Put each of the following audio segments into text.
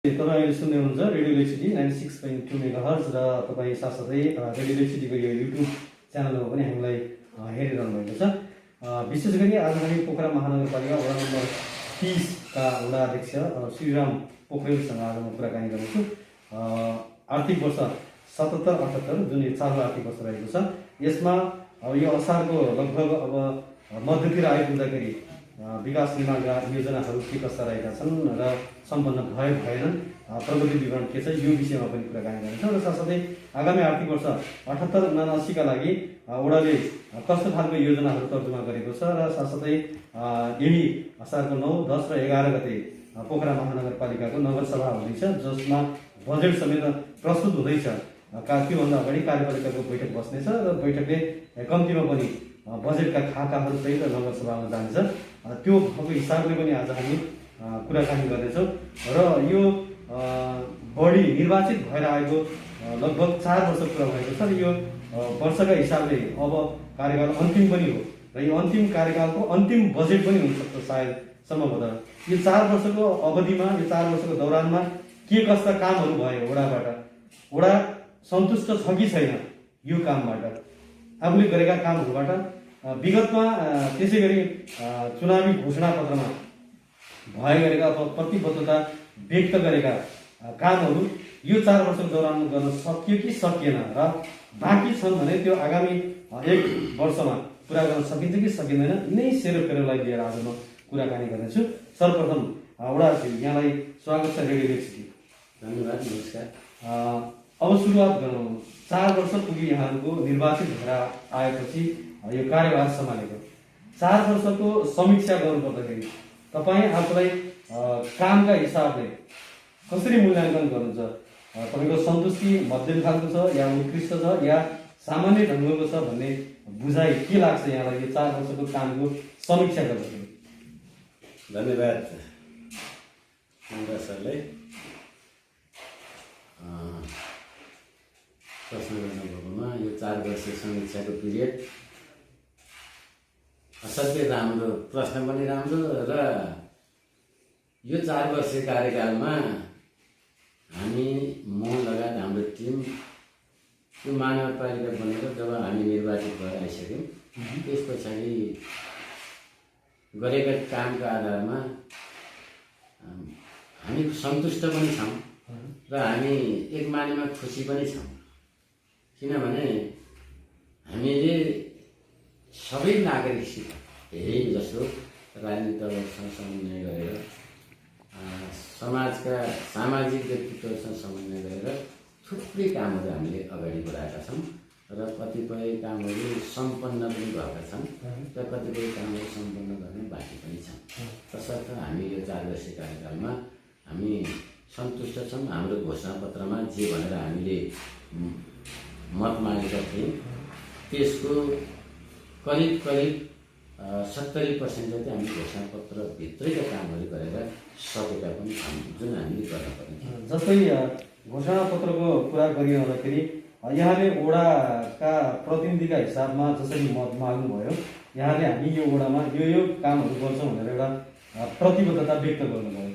तपाईले सुन्दै हुनुहुन्छ रेडियो लेक्सिटी 96.2 मेगाहर्ज र तपाईँ साथसाथै रेडियो लेक्सिटीको यो युट्युब च्यानलमा पनि हामीलाई हेरिरहनु भएको छ। विशेष गरी आज हामी पोखरा महानगरपालिका वडा नम्बर 30 का वडा अध्यक्ष श्रीराम पोखरेलसँग आज म कुराकानी गर्नेछु। आर्थिक वर्ष 77-78 जुन चालु आर्थिक वर्ष रहेको छ, यसमा यो असारको लगभग अब मध्यतिर आइपुग्दाखेरि विकास निर्माणका योजनाहरू के कस्ता रहेका छन् र सम्पन्न भएनन्, प्रगति विवरण के छ, यो विषयमा पनि कुराकानी गर्नेछौँ। र साथसाथै आगामी आर्थिक वर्ष 78-79 का लागि वडाले कस्तो खालको योजनाहरू तर्जुमा गरेको छ र साथसाथै यही असारको 9, 10 र 11 गते पोखरा महानगरपालिकाको नगरसभा हुँदैछ, जसमा बजेट समेत प्रस्तुत हुँदैछ। त्योभन्दा अगाडि कार्यपालिकाको बैठक बस्नेछ र बैठकले कम्तीमा पनि बजेटका खाकाहरू सहित नगरसभामा जान्छ। त्यो भएको हिसाबले पनि आज हामी कुराकानी गर्नेछौँ। र यो बढी निर्वाचित भएर आएको लगभग 4 वर्ष पुरा भएको छ र यो वर्षका हिसाबले अब कार्यकाल अन्तिम पनि हो र यो अन्तिम कार्यकालको अन्तिम बजेट पनि हुनसक्छ सायद सम्भवतः। यो 4 वर्षको अवधिमा, यो 4 वर्षको दौरानमा के कस्ता कामहरू भयो वडाबाट, वडा सन्तुष्ट छ कि छैन यो कामबाट, आफूले गरेका कामहरूबाट, विगतमा त्यसै गरी चुनावी घोषणापत्रमा भए गरेका अथवा प्रतिबद्धता व्यक्त गरेका कामहरू यो 4 वर्षको दौरान गर्न सकियो कि सकिएन र बाँकी छन् भने त्यो आगामी 1 वर्षमा पुरा गर्न सकिन्छ कि सकिँदैन, यिनै सेरोफेरोलाई लिएर आज म कुराकानी गर्नेछु। सर्वप्रथम वडा यहाँलाई स्वागत छ रेडियो लेक्सिटी। धन्यवाद, नमस्कार। अब सुरुवात गरौँ। 4 वर्ष पुग्यो यहाँहरूको निर्वाचित भएर आएपछि यो कार्यभार सम्हालेको। 4 वर्षको समीक्षा गर्नुपर्दाखेरि तपाईँ आफूलाई कामका हिसाबले कसरी मूल्याङ्कन गर्नुहुन्छ? तपाईँको सन्तुष्टि मध्यम खालको छ या उत्कृष्ट छ या सामान्य ढङ्गको छ भन्ने बुझाइ के लाग्छ यहाँलाई यो 4 वर्षको कामको समीक्षा गर्दाखेरि? धन्यवाद सरलाई प्रश्न गर्नुभएकोमा। यो 4 वर्ष समीक्षाको पिरियड असाध्यै राम्रो, प्रश्न पनि राम्रो र यो 4 वर्ष कार्यकालमा हामी, म लगायत हाम्रो टिम यो महानगरपालिका बनेर जब हामी निर्वाचित भएर आइसक्यौँ, त्यस पछाडि गरेका कामका आधारमा हामी सन्तुष्ट पनि छौँ र हामी एक मानेमा खुसी पनि छौँ। किनभने हामीले सबै नागरिकसित धेरै जसो राजनीतिक दलहरूसँग समन्वय गरेर, समाजका सामाजिक व्यक्तित्वसँग समन्वय गरेर थुप्रै कामहरू हामीले अगाडि बढाएका छौँ र कतिपय कामहरू सम्पन्न पनि भएका छन् र कतिपय कामहरू सम्पन्न गर्न बाँकी पनि छन्। तसर्थ हामी यो 4 वर्ष कार्यकालमा हामी सन्तुष्ट छौँ। हाम्रो घोषणापत्रमा जे भनेर हामीले मत मागेका थियौँ त्यसको करिब 70% जति हामी घोषणापत्रभित्रैका कामहरू गरेर सकेका पनि छौँ, जुन हामीले गर्नुपर्ने थियो। जस्तै घोषणापत्रको कुरा गरिरहँदाखेरि यहाँले वडाका प्रतिनिधिका हिसाबमा जसरी मत माग्नुभयो, यहाँले हामी यो वडामा यो कामहरू गर्छौँ भनेर एउटा प्रतिबद्धता व्यक्त गर्नुभयो।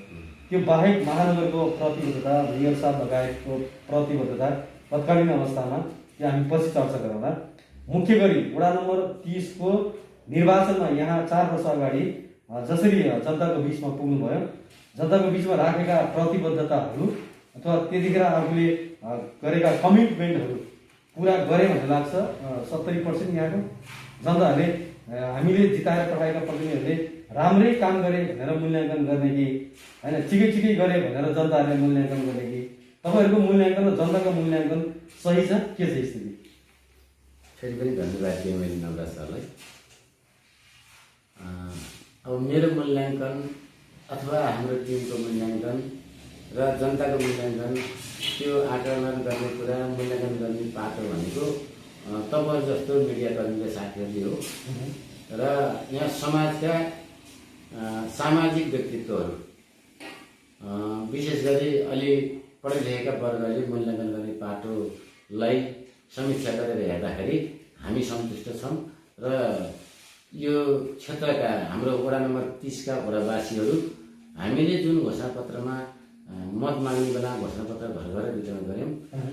त्यो बाहेक महानगरको प्रतिबद्धता, मेयर साहब लगायतको प्रतिबद्धता तत्कालीन अवस्थामा त्यो हामी पछि चर्चा गरौँला। मुख्य गरी वडा नम्बर 30 को निर्वाचनमा यहाँ 4 वर्ष अगाडि जसरी जनताको बिचमा पुग्नुभयो, जनताको बिचमा राखेका प्रतिबद्धताहरू अथवा त्यतिखेर आफूले गरेका कमिटमेन्टहरू पुरा गरे भन्ने लाग्छ 70% यहाँको जनताहरूले, हामीले जिताएर पठाएका प्रतिनिधिहरूले राम्रै काम गरे भनेर मूल्याङ्कन गर्ने कि होइन ठिकै गरे भनेर जनताहरूले मूल्याङ्कन गर्ने कि? तपाईँहरूको मूल्याङ्कन र जनताको मूल्याङ्कन सही छ के छ स्थिति? फेरि पनि धन्यवाद दिएँ मैले नवराज सरलाई। अब मेरो मूल्याङ्कन अथवा हाम्रो टिमको मूल्याङ्कन र जनताको मूल्याङ्कन, त्यो आकलन गर्ने कुरा, मूल्याङ्कन गर्ने पाटो भनेको तपाईँ जस्तो मिडियाकर्मीका साथीहरूले हो र यहाँ समाजका सामाजिक व्यक्तित्वहरू, विशेष गरी अलि पढे लेखेका वर्गले मूल्याङ्कन गर्ने पाटोलाई समीक्षा गरेर हेर्दाखेरि हामी सन्तुष्ट छौँ र यो क्षेत्रका हाम्रो वडा नम्बर 30 का वडावासीहरू हामीले जुन घोषणापत्रमा मत माग्ने बेला घोषणापत्र घर घर वितरण गऱ्यौँ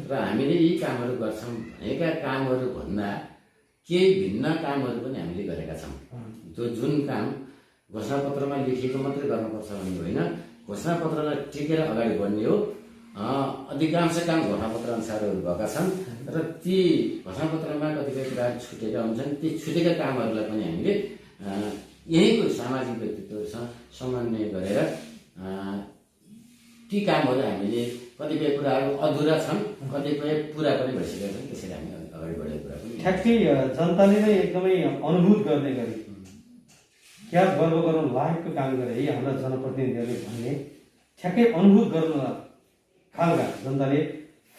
र हामीले यी कामहरू गर्छौँ भनेका कामहरू भन्दा केही भिन्न कामहरू पनि हामीले गरेका छौँ। जुन काम घोषणापत्रमा लेखिएको मात्रै गर्नुपर्छ भन्ने होइन, घोषणापत्रलाई टेकेर अगाडि बढ्ने हो। अधिकांश काम घोषणापत्र अनुसारहरू भएका छन् र ती घोषणापत्रमा कतिपय कुराहरू छुटेका हुन्छन्। ती छुटेका कामहरूलाई पनि हामीले यहीँको सामाजिक व्यक्तित्वहरूसँग समन्वय गरेर ती कामहरू हामीले कतिपय कुराहरू अधुरा छन्, कतिपय पुरा पनि भइसकेका छन्। त्यसरी हामी अगाडि बढेको कुरा पनि ठ्याक्कै जनताले नै एकदमै अनुभूत गर्ने गरी क्या गर्व गर्न लायकको काम गरे है हाम्रा जनप्रतिनिधिहरूले भन्ने ठ्याक्कै अनुभूत गर्न खालका जनताले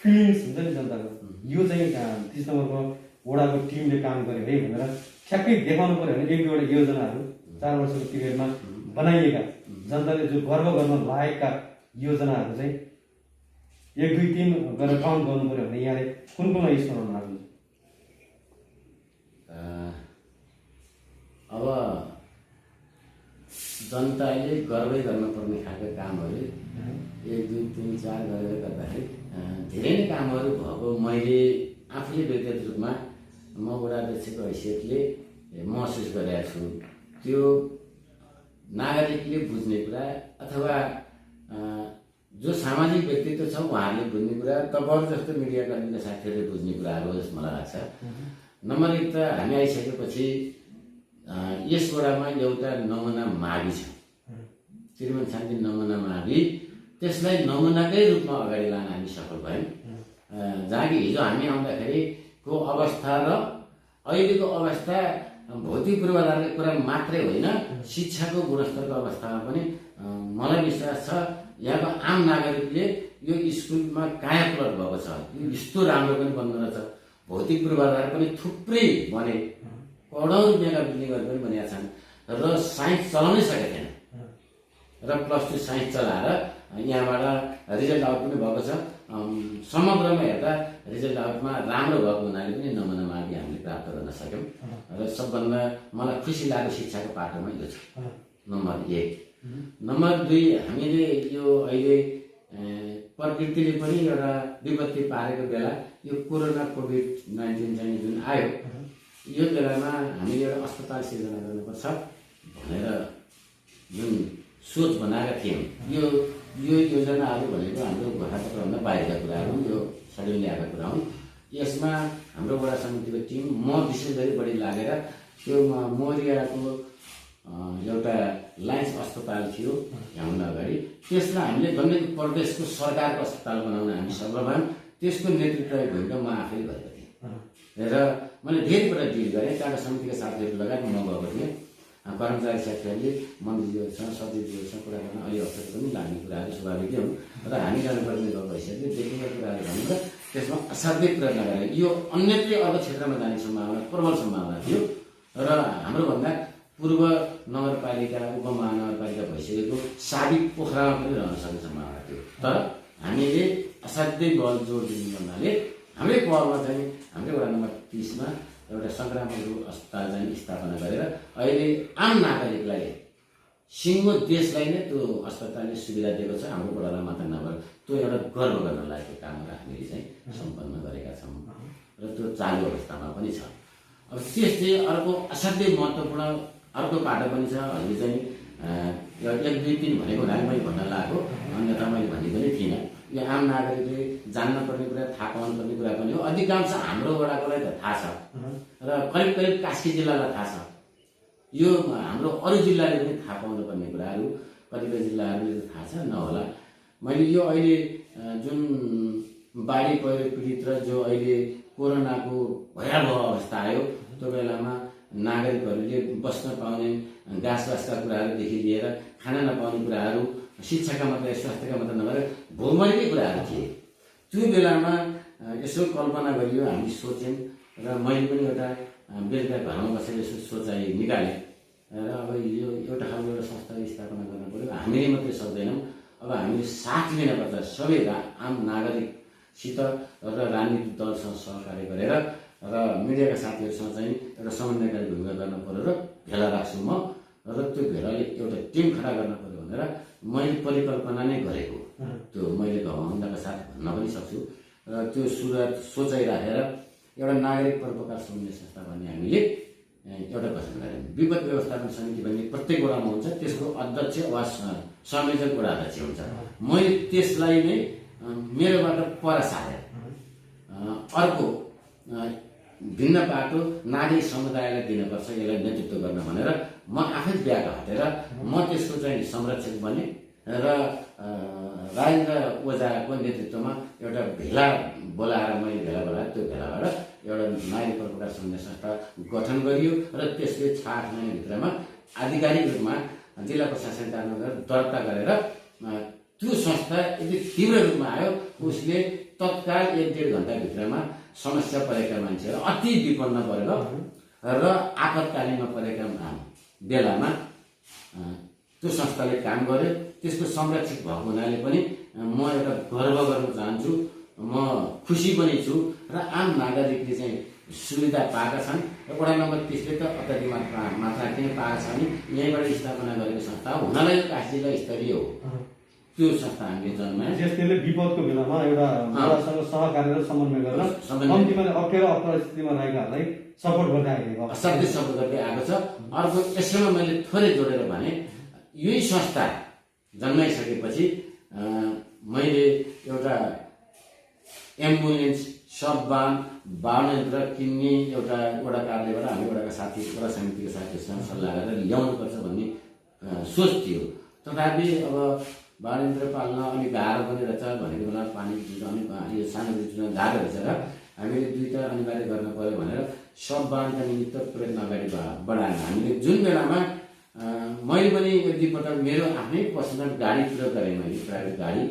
फिलिङ्स हुन्छ नि जनताको, यो चाहिँ 30 नम्बरको वडाको टिमले काम गर्यो है भनेर ठ्याक्कै देखाउनु पऱ्यो भने एक दुईवटा योजनाहरू 4 वर्षको पिरियडमा बनाइएका जनताले जो गर्व गर्न लायकका योजनाहरू चाहिँ 1 2 3 गरेर काउन्ट गर्नु पऱ्यो भने यहाँले कुन कुनलाई स्मरण राख्नुहुन्छ? अब जनताले गर्वै गर्नुपर्ने खालको कामहरू 1 2 3 4 गरेर गर्दाखेरि धेरै नै कामहरू भएको मैले आफूले व्यक्तिगत रूपमा म वडा अध्यक्षको हैसियतले महसुस गरेको छु। त्यो नागरिकले बुझ्ने कुरा अथवा जो सामाजिक व्यक्तित्व छ उहाँहरूले बुझ्ने कुरा, तपाईँहरू जस्तो मिडियाकर्मीका साथीहरूले बुझ्ने कुराहरू हो जस्तो मलाई लाग्छ। नम्बर 1 त हामी आइसकेपछि यस वडामा एउटा नमुना मावि छ, श्रीमन शान्ति नमुना मावि। त्यसलाई नमुनाकै रूपमा अगाडि लान हामी सफल भयौँ। जहाँ कि हिजो हामी आउँदाखेरिको अवस्था र अहिलेको अवस्था भौतिक पूर्वाधारको कुरा मात्रै होइन, शिक्षाको गुणस्तरको अवस्थामा पनि मलाई विश्वास छ यहाँको आम नागरिकले यो स्कुलमा कायापलट भएको छ, यो यस्तो राम्रो पनि बन्द रहेछ। भौतिक पूर्वाधार पनि थुप्रै बने, करोडौँ रुपियाँका बिल्डिङहरू पनि बनिएका छन् र साइन्स चलाउनै सकेको थिएन र +2 साइन्स चलाएर यहाँबाट रिजल्ट आउट पनि भएको छ। समग्रमा हेर्दा रिजल्ट आउटमा राम्रो भएको हुनाले पनि नमुना मावि हामीले प्राप्त गर्न सक्यौँ र सबभन्दा मलाई खुसी लागेको शिक्षाको पाटोमा यो छ नम्बर 1। नम्बर 2, हामीले यो अहिले प्रकृतिले पनि एउटा विपत्ति पारेको बेला यो कोरोना कोभिड-19 चाहिँ जुन आयो, यो बेलामा हामीले एउटा अस्पताल सिर्जना गर्नुपर्छ भनेर जुन सोच बनाएका थियौँ। यो योजनाहरू भनेको हाम्रो घोषणापत्रभन्दा बाहिरका कुराहरू, यो सडन ल्याएका कुरा हुन्। यसमा हाम्रो वडा समितिको टिम म विशेष गरी बढी लागेर त्यो मोरियाको एउटा लायन्स अस्पताल थियो यहाँभन्दा अगाडि, त्यसलाई हामीले गण्डकी प्रदेशको सरकारको अस्पताल बनाउन हामी सफल भयौँ। त्यसको नेतृत्व भूमिका म आफै गरेको थिएँ र मैले धेरै कुरा डिल गरेँ। त्यहाँका समितिका साथीहरू लगायत म गएको थिएँ। कर्मचारी साथीहरूले मन्त्रीज्यूसँग सचिवज्यूसँग कुरा गर्न अलि अवसर पनि लाग्ने कुराहरू स्वाभाविकै हुन् र हामी जानुपर्ने गएको हैसियतले देखिएका कुराहरू भनेर त्यसमा असाध्यै प्रयत्न गरेँ। यो अन्यत्रै अर्को क्षेत्रमा जाने सम्भावना, प्रबल सम्भावना थियो र हाम्रोभन्दा पूर्व नगरपालिका उपमहानगरपालिका भइसकेको साबिक पोखरामा पनि रहन सक्ने सम्भावना थियो। तर हामीले असाध्यै बल जोड दिनु भन्नाले हाम्रै पहलमा चाहिँ हाम्रै वडा नम्बर 30 मा एउटा सङ्क्रामक रोग अस्पताल चाहिँ स्थापना गरेर अहिले आम नागरिकलाई सिङ्गो देशलाई नै त्यो अस्पतालले सुविधा दिएको छ। हाम्रो वडालाई मात्र नभएर त्यो एउटा गर्व गर्न लागेको कामहरू हामीले चाहिँ सम्पन्न गरेका छौँ र त्यो चालु अवस्थामा पनि छ। अब त्यस्तै अर्को असाध्यै महत्त्वपूर्ण अर्को पाटो पनि छ। अहिले चाहिँ 1 2 3 भनेको हुनाले मैले भन्न लागेको, अन्यथा मैले भनेको पनि थिइनँ। यो आम नागरिकले जान्न पर्ने कुरा, थाहा पाउनु पर्ने कुरा पनि हो। अधिकांश हाम्रो वडाकोलाई त थाहा छ र करिब करिब कास्की जिल्लालाई थाहा छ। यो हाम्रो अरू जिल्लाले पनि थाहा पाउनु पर्ने कुराहरू, कतिपय जिल्लाहरूले थाहा छ नहोला। मैले यो अहिले जुन बाढी पहिरो पीडित र जो अहिले कोरोनाको भयावह अवस्था आयो, त्यो बेलामा नागरिकहरूले बस्न पाउने घाँसबासका कुराहरूदेखि लिएर खाना नपाउने कुराहरू, शिक्षाका मात्रै, स्वास्थ्यका मात्रै नभएर भौगोलिकै कुराहरू थिए। त्यो बेलामा यसो कल्पना गरियो, हामी सोच्यौँ र मैले पनि एउटा बेलुका घरमा बसेर यसो सोचाइ निकालेँ र अब यो एउटा खालको एउटा संस्था स्थापना गर्न पऱ्यो। हामीले मात्रै सक्दैनौँ, अब हामीले साथ लिनुपर्छ सबै आम नागरिकसित र राजनीतिक दलसँग सहकार्य गरेर र मिडियाका साथीहरूसँग चाहिँ एउटा समन्वयकारी भूमिका गर्न पऱ्यो र भेला राख्छु म र त्यो भेलाले एउटा टिम खडा गर्न पऱ्यो भनेर मैले परिकल्पना नै गरेको। त्यो मैले घमण्डका साथ भन्न पनि सक्छु। र त्यो सोचाइ राखेर एउटा नागरिक परोपकार समन्वय संस्था भन्ने हामीले एउटा गठन गऱ्यौँ। विपद व्यवस्थापन समिति भन्ने प्रत्येक वडामा हुन्छ, त्यसको अध्यक्ष वा संयोजक वडा अध्यक्ष हुन्छ। मैले त्यसलाई नै मेरोबाट पर सारेर अर्को भिन्न बाटो नागरिक समुदायलाई दिनुपर्छ, यसलाई नेतृत्व गर्न भनेर म आफै ब्याग हटेर म त्यसको चाहिँ संरक्षक बने र राजेन्द्र ओझाको नेतृत्वमा एउटा भेला बोलाएर मैले भेला बोलाएर त्यो भेलाबाट एउटा नागरिक परोपकार समन्वय संस्था गठन गरियो र त्यसले 6 महिनाभित्रमा आधिकारिक रूपमा जिल्ला प्रशासन कार्यालयमा दर्ता गरेर त्यो संस्था यदि तीव्र रूपमा आयो उसले तत्काल 1-1.5 घण्टाभित्रमा समस्या परेका मान्छेहरू, अति विपन्न वर्ग र आपतकालीनमा परेका बेलामा त्यो संस्थाले काम गर्यो। त्यसको संरक्षक भएको हुनाले पनि म एउटा गर्व गर्न चाहन्छु, म खुसी पनि छु र आम नागरिकले चाहिँ सुविधा पाएका छन्। र वडा नम्बर 30 ले त अत्याधिक मात्रा किन पाएका छ भने यहीँबाट स्थापना गरेको संस्था हो, हुनलाई काशी जिल्ला स्तरीय हो त्यो संस्था हामीले जन्मायो। त्यसले विपदको बेलामा एउटा वडासँग सहकार्य र समन्वय गरेर कम्तीमा अप्ठ्यारो परिस्थितिमा रहेकाहरूलाई सपोर्ट गर्दै आएको असाध्यै सपोर्ट गर्दै आएको छ। अर्को यसैमा मैले थोरै जोडेर भने यही संस्था जन्माइसकेपछि मैले एउटा एम्बुलेन्स, शववाहन, वाहनयन्त्र किन्ने एउटा वडा कार्यालयबाट हामी वडाका साथी वडा समितिका साथीहरूसँग सल्लाह गरेर ल्याउनुपर्छ भन्ने सोच थियो। तथापि अब वाहनयन्त्र पाल्न अलिक गाह्रो पनि रहेछ भनेको बेला पानी यो सानो चुनाव गाह्रो रहेछ र हामीले दुईटा अनिवार्य गर्न पर्यो भनेर शववाहनका निमित्त प्रयत्न अगाडि बढाएन। हामीले जुन बेलामा मैले पनि एक दुईपल्ट मेरो आफ्नै पर्सनल गाडी प्रयोग गरेँ, मैले प्राइभेट गाडी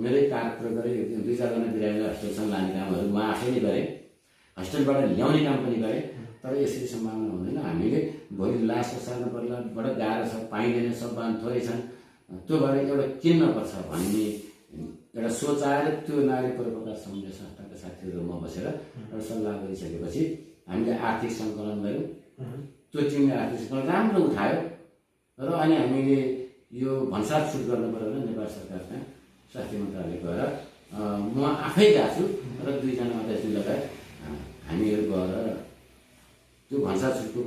मेरै कार प्रयोग गरेँ। 2-4 जना बिरामीलाई हस्पिटलसम्म लाने कामहरू म आफै नै गरेँ, हस्पिटलबाट ल्याउने काम पनि गरेँ। तर यसरी सम्भावना हुँदैन, हामीले भोलि लास ओसार्नु पर्ला, बडो गाह्रो छ, पाइँदैन, शववाहन थोरै छन्, त्यो भएर एउटा किन्नुपर्छ भन्ने एउटा सोच आएर त्यो नागरिक परोपकार समन्वय संस्थाका साथीहरू म बसेर एउटा सल्लाह गरिसकेपछि हामीले आर्थिक सङ्कलन गऱ्यौँ। त्यो टिमले आर्थिक सङ्कलन राम्रो उठायो र अनि हामीले यो भन्सार छुट गर्नु पर्यो भने नेपाल सरकारका स्वास्थ्य मन्त्रालय गएर म आफै गएको छु र 2 जना अध्यक्ष लगायत हामीहरू गएर त्यो भन्सार छुटको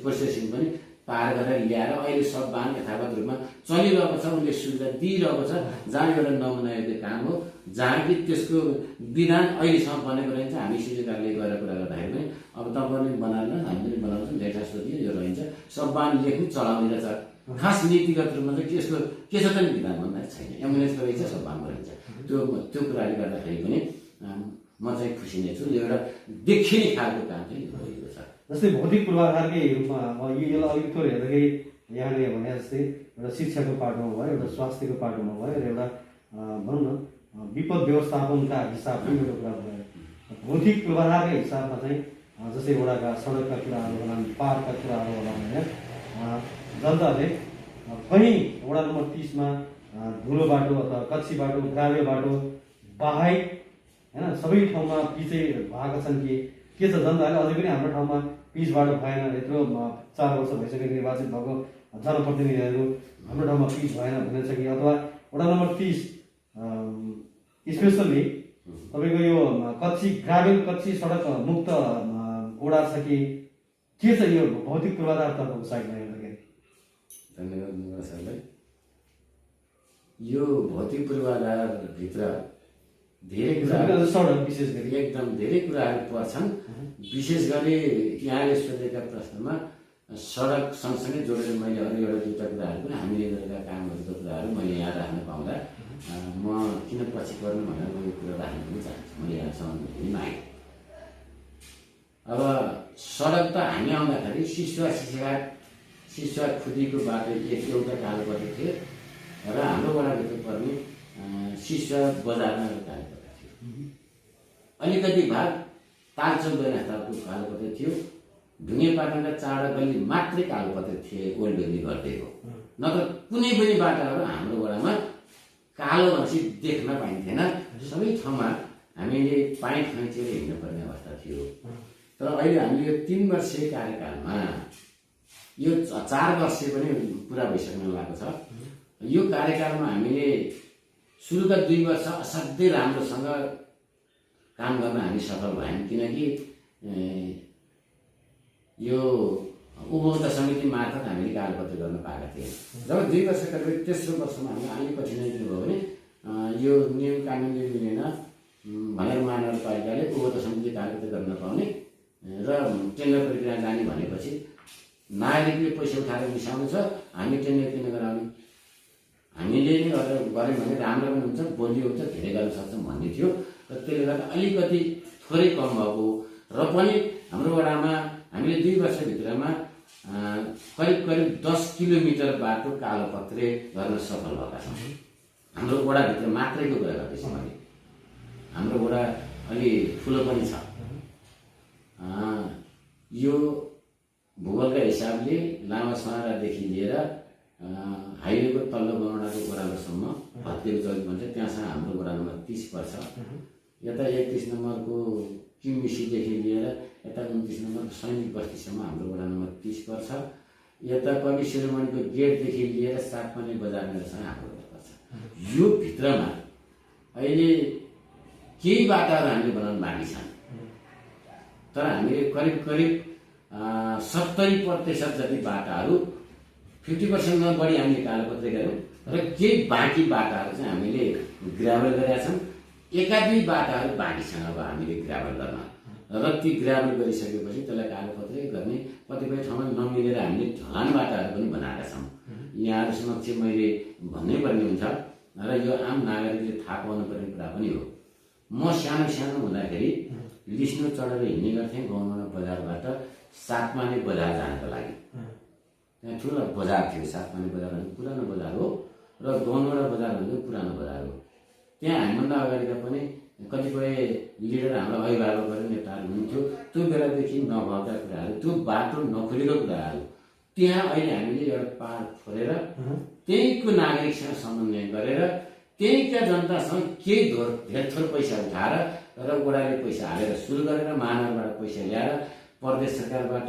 प्रोसेसिङ पनि पार गरेर ल्याएर अहिले शववाहन यथावत रूपमा चलिरहेको छ, उसले सुविधा दिइरहेको छ। जहाँ एउटा नमुना एउटा काम हो, जहाँ कि त्यसको विधान अहिलेसम्म बनेको रहन्छ। हामी सिजगारले गएर कुरा गर्दाखेरि पनि अब तपाईँले बनाएर हामीले बनाउँछौँ, धेरै सोधियो यो रहन्छ, शववाहन लेख्नु चलाउने रहेछ। खास नीतिगत रूपमा चाहिँ यसको के छ त विधान भन्दा छैन, एम्बुलेन्सको रहेछ, शववाहनको रहन्छ। त्यो कुराले गर्दाखेरि पनि म चाहिँ खुसी नै छु। यो एउटा देखिने खालको काम चाहिँ भएको छ। जस्तै भौतिक पूर्वाधारकै रूपमा यसलाई अलिक थोरै हेर्दाखेरि यहाँले भने जस्तै एउटा शिक्षाको पाटोमा भयो, एउटा स्वास्थ्यको पाटोमा भयो र एउटा भनौँ न विपद व्यवस्थापनका हिसाबले एउटा कुरा भयो। भौतिक पूर्वाधारकै हिसाबमा चाहिँ जस्तै वडाका सडकका कुराहरू होला, पार्कका कुराहरू होला भने जनताले कहीँ वडा नम्बर 30 मा धुलो बाटो अथवा कच्ची बाटो, ग्राभ्य बाटो बाहेक होइन सबै ठाउँमा पिचै भएका छन् के छ। जनताले अझै पनि हाम्रो ठाउँमा पिच बाटो भएन, यत्रो 4 वर्ष भइसक्यो निर्वाचित भएको जनप्रतिनिधिहरू हाम्रो ठाउँमा पिच भएन भनेर छ कि, अथवा वडा नम्बर 30 स्पेसल्ली तपाईँको यो ग्राभेल कच्ची सडक मुक्त वडा छ कि के छ यो भौतिक पूर्वाधारतर्फको साइडमा हेर्दाखेरि? धन्यवाद सरलाई। यो भौतिक पूर्वाधारभित्र धेरै कुराहरू सडक विशेष गरी एकदम धेरै कुराहरू पर्छन्। विशेष गरी यहाँले सोधेका प्रश्नमा सडक सँगसँगै जोडेर मैले अरू एउटा 2टा कुराहरू पनि हामीले गरेका कामहरूको कुराहरू मैले यहाँ राख्न पाउँदा म किन पछि पर्नु भनेर म यो कुरा राख्न पनि चाहन्छु। मैले यहाँसम्म पनि मागेँ। अब सडक त हामी आउँदाखेरि सिसुवा खुदीको बाटो एउटा कालोपत्रे थियो र हाम्रो वडाभित्र पर्ने सिसुवा बजारमा एउटा कालोपत्रे थियो। अलिकति भाग तालचोक गैरहस्ताको कालोपत्रे थियो। ढुङ्गे पाटनका चाडा गल्ली मात्रै कालोपत्रे थिए, ओल्ड भेली गरिदिएको, नत्र कुनै पनि बाटाहरू हाम्रो वडामा कालो भनेपछि देख्न पाइन्थेन। सबै ठाउँमा हामीले पाइप खैँचेर हिँड्नुपर्ने अवस्था थियो। तर अहिले हामीले यो 3 वर्षीय कार्यकालमा यो 4 वर्ष पनि पुरा भइसक्न लागेको छ। यो कार्यकालमा हामीले सुरुका 2 वर्ष असाध्यै राम्रोसँग काम गर्न हामी सफल भयौँ, किनकि यो उपभोक्ता समिति मार्फत हामीले कागजपत्र गर्न पाएका थियौँ। जब 2 वर्ष करिब तेस्रो वर्षमा हामीले अलि कठिनाइ के भयो भने यो नियम कानुनले मिलेन भनेर महानगरपालिकाले उपभोक्ता समिति कागजपत्र गर्न नपाउने र टेन्डर प्रक्रिया जाने भनेपछि नागरिकले पैसा उठाएर मिसाउनु छ, हामी टेन्डर किन गराउने, हामीले नै गरेर गऱ्यौँ भने राम्रो पनि हुन्छ, बलियो हुन्छ, धेरै गर्न सक्छौँ भन्ने थियो। र त्यसले गर्दा अलिकति थोरै कम भएको र पनि हाम्रो वडामा हामीले 2 वर्षभित्रमा करिब 10 किलोमिटर बाटो कालोपत्रे गर्न सफल भएका छौँ। हाम्रो वडाभित्र मात्रैको कुरा गर्दैछु मैले। हाम्रो वडा अलि ठुलो पनि छ। यो भूगोलका हिसाबले लामा छहरादेखि लिएर हाइवेको तल्लो गौडाको ओह्रालोसम्म भत्किएको चौकी भन्छ, त्यहाँसम्म हाम्रो वडा नम्बर 30 पर्छ। यता 31 नम्बरको किमिसीदेखि लिएर यता 29 नम्बरको सैनिक बस्तीसम्म हाम्रो वडा नम्बर 30 पर्छ। यता कवि शिरोमणिको गेटदेखि लिएर सातमाने बजारसम्म हाम्रो वडा पर्छ। यो भित्रमा अहिले केही बाटाहरू हामीले बनाउन बाँकी छन्, तर हामीले करिब 70% जति बाटाहरू 50% बढी हामीले कालोपत्रे गऱ्यौँ र केही बाँकी बाटाहरू चाहिँ हामीले ग्राभल गरेका छौँ। एकाधी बाटाहरू बाँकी छन् अब हामीले ग्राभल गर्न, र ती ग्राभल गरिसकेपछि त्यसलाई कालोपत्रे गर्ने कतिपय ठाउँमा नमिलेर हामीले ढलान बाटाहरू पनि बनाएका छौँ। यहाँहरू समक्ष मैले भन्नै पर्ने हुन्छ र यो आम नागरिकले थाहा पाउनु पर्ने कुरा पनि हो। म सानो हुँदाखेरि लिस्नो चढेर हिँड्ने गर्थेँ गौँडा बजारबाट सातमाने बजार जानको लागि। त्यहाँ ठुलो बजार थियो, सातमाने बजार भनेको पुरानो बजार हो र गौँडा बजार भनेको पुरानो बजार हो। त्यहाँ हामीभन्दा अगाडिका पनि कतिपय लिडर हाम्रो अभिभावकहरू नेताहरू हुनुहुन्थ्यो। त्यो बेलादेखि नभएका कुराहरू, त्यो बाटो नखोलेको कुराहरू, त्यहाँ अहिले हामीले एउटा पाहाड फोरेर त्यहीँको नागरिकसँग समन्वय गरेर त्यहीँका जनतासँग केही धेर थोर पैसा उठाएर र वडाले पैसा हालेर सुरु गरेर महानगरबाट पैसा ल्याएर प्रदेश सरकारबाट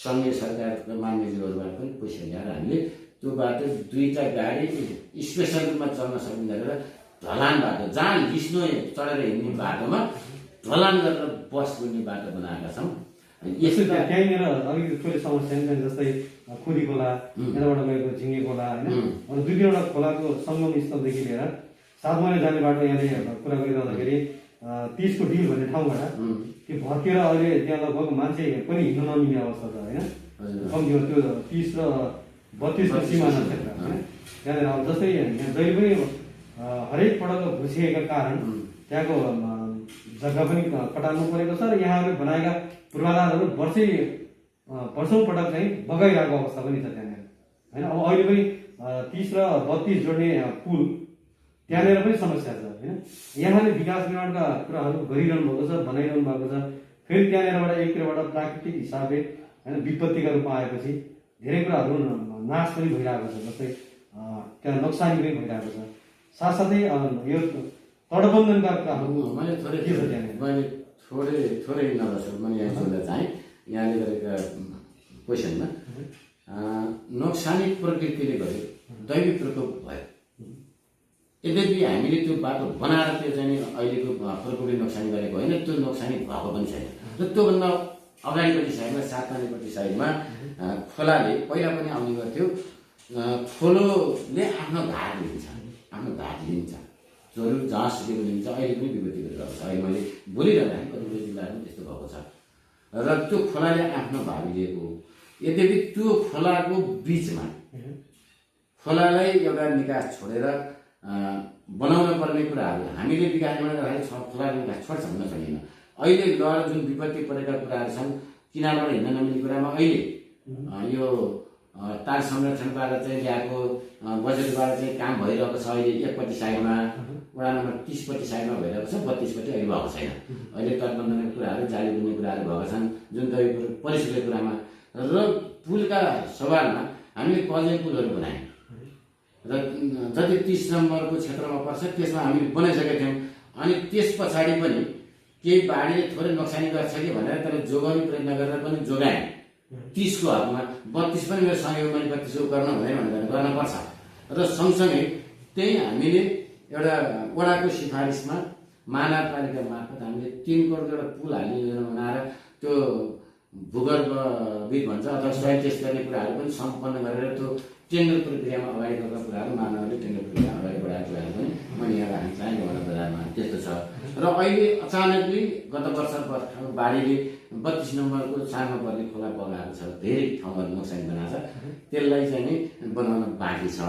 सङ्घीय सरकारका मान्यज्यूहरूबाट पनि पैसा ल्याएर हामीले त्यो बाटो 2टा गाडी स्पेसल रूपमा चल्न सक्ने गरेर ढलान बाटो, जहाँ लिस्नो चढेर हिँड्ने बाटोमा ढलान गरेर बस गुड्ने बाटो बनाएका छौँ। यसो त्यहीँनिर अलिकति थोरै समस्या पनि, जस्तै खुदी खोला, यताबाट गएको झिङ्गे खोला होइन, 2-3वटा खोलाको सङ्गम स्थलदेखि लिएर सातमाने जाने बाटो यहाँले कुरा गरिरहँदाखेरि 30 को डिल भन्ने ठाउँबाट त्यो भत्केर अहिले त्यहाँ लगभग मान्छे पनि हिँड्न नमिल्ने अवस्था छ होइन। कम्ती हो त्यो 30 र 32 को सिमाना क्षेत्र होइन। त्यहाँनिर अब जस्तै यहाँ जहिले पनि हरेक पटक भुसिएका कारण त्यहाँको जग्गा पनि कटाउनु परेको छ र यहाँहरूले बनाएका पूर्वाधारहरू वर्षौँ पटक चाहिँ बगाइरहेको अवस्था पनि छ त्यहाँनिर होइन। अब अहिले पनि 30 र 32 जोड्ने पुल त्यहाँनिर पनि समस्या छ होइन। यहाँले विकास निर्माणका कुराहरू गरिरहनु भएको छ, बनाइरहनु भएको छ। फेरि त्यहाँनिरबाट एकतिरबाट प्राकृतिक हिसाबले होइन विपत्तिका रूपमा आएपछि धेरै कुराहरू नाश पनि भइरहेको छ, जस्तै त्यहाँ नोक्सानी पनि भइरहेको छ। साथसाथै यो तटबन्धनका कुराहरू मैले थोरै नजर मैले यहाँ जोड्न चाहेँ यहाँले गरेका क्वेसनमा। नोक्सानी प्रकृतिले गर्यो, दैविक प्रकोप भयो। यद्यपि हामीले त्यो बाटो बनाएर त्यो चाहिँ अहिलेको प्रकोपले नोक्सानी गरेको होइन, त्यो नोक्सानी भएको पनि छैन। र त्योभन्दा अगाडिपट्टि साइडमा सातमानेपट्टि साइडमा खोलाले पहिला पनि आउने गर्थ्यो। खोलोले आफ्नो घाट लिन्छ, चोरु जहाँ सुकेको लिन्छ। अहिले पनि विभूति गरिरहेको छ। अहिले मैले बोलिरहँदाखेरि कतिपय जिल्लाहरूमा त्यस्तो भएको छ र त्यो खोलाले आफ्नो भावी लिएको। यद्यपि त्यो खोलाको बिचमा खोलालाई एउटा निकास छोडेर बनाउन पर्ने कुराहरू हामीले विकास गर्दाखेरि खोलाको निकास छोड्छ भन्न सकिँदैन। अहिले लहर जुन विपत्ति परेका कुराहरू छन्, किनारबाट हिँड्न नमिल्ने कुरामा अहिले यो तार संरक्षणबाट चाहिँ ल्याएको बजेटबाट चाहिँ काम भइरहेको छ। अहिले एकपट्टि साइडमा वडा नम्बर 30 पट्टि साइडमा भइरहेको छ, 32 पट्टि अहिले भएको छैन। अहिले तटबन्धनका कुराहरू, जाली बुन्ने कुराहरू भएको छन् जुन दैविक परिस्थितिको कुरामा। र पुलका सवालमा हामीले कजै पुलहरू बनायौँ र जति 30 नम्बरको क्षेत्रमा पर्छ त्यसमा हामीले बनाइसकेका थियौँ। अनि त्यस पछाडि पनि केही बाढीले थोरै नोक्सानी गर्छ कि भनेर त्यसलाई जोगाउने प्रयत्न गरेर पनि जोगायौँ। 30 को हकमा 32 पनि मेरो सहयोग मैले 32 को गर्न हुँदैन भनेर गर्नुपर्छ। र सँगसँगै त्यही हामीले एउटा वडाको सिफारिसमा महानगरपालिका मार्फत हामीले 3 करोड एउटा पुल हाल्ने योजना बनाएर त्यो भूगर्भविद भन्छ अथवा सोइल टेस्ट गर्ने कुराहरू पनि सम्पन्न गरेर त्यो टेन्डर प्रक्रियामा अगाडि बढेका कुराहरू महानगरले टेन्डर प्रक्रिया अगाडि बढाएको कुराहरू पनि मैले यहाँ राख्न चाहेँ। वडा बजारमा त्यस्तो छ र अहिले अचानकले गत वर्ष बाढीले 32 नम्बरको सानो पर्ने खोला बगाएको छ, धेरै ठाउँहरू नोक्सानी बनाएको छ, त्यसलाई चाहिँ नि बनाउन बाँकी छ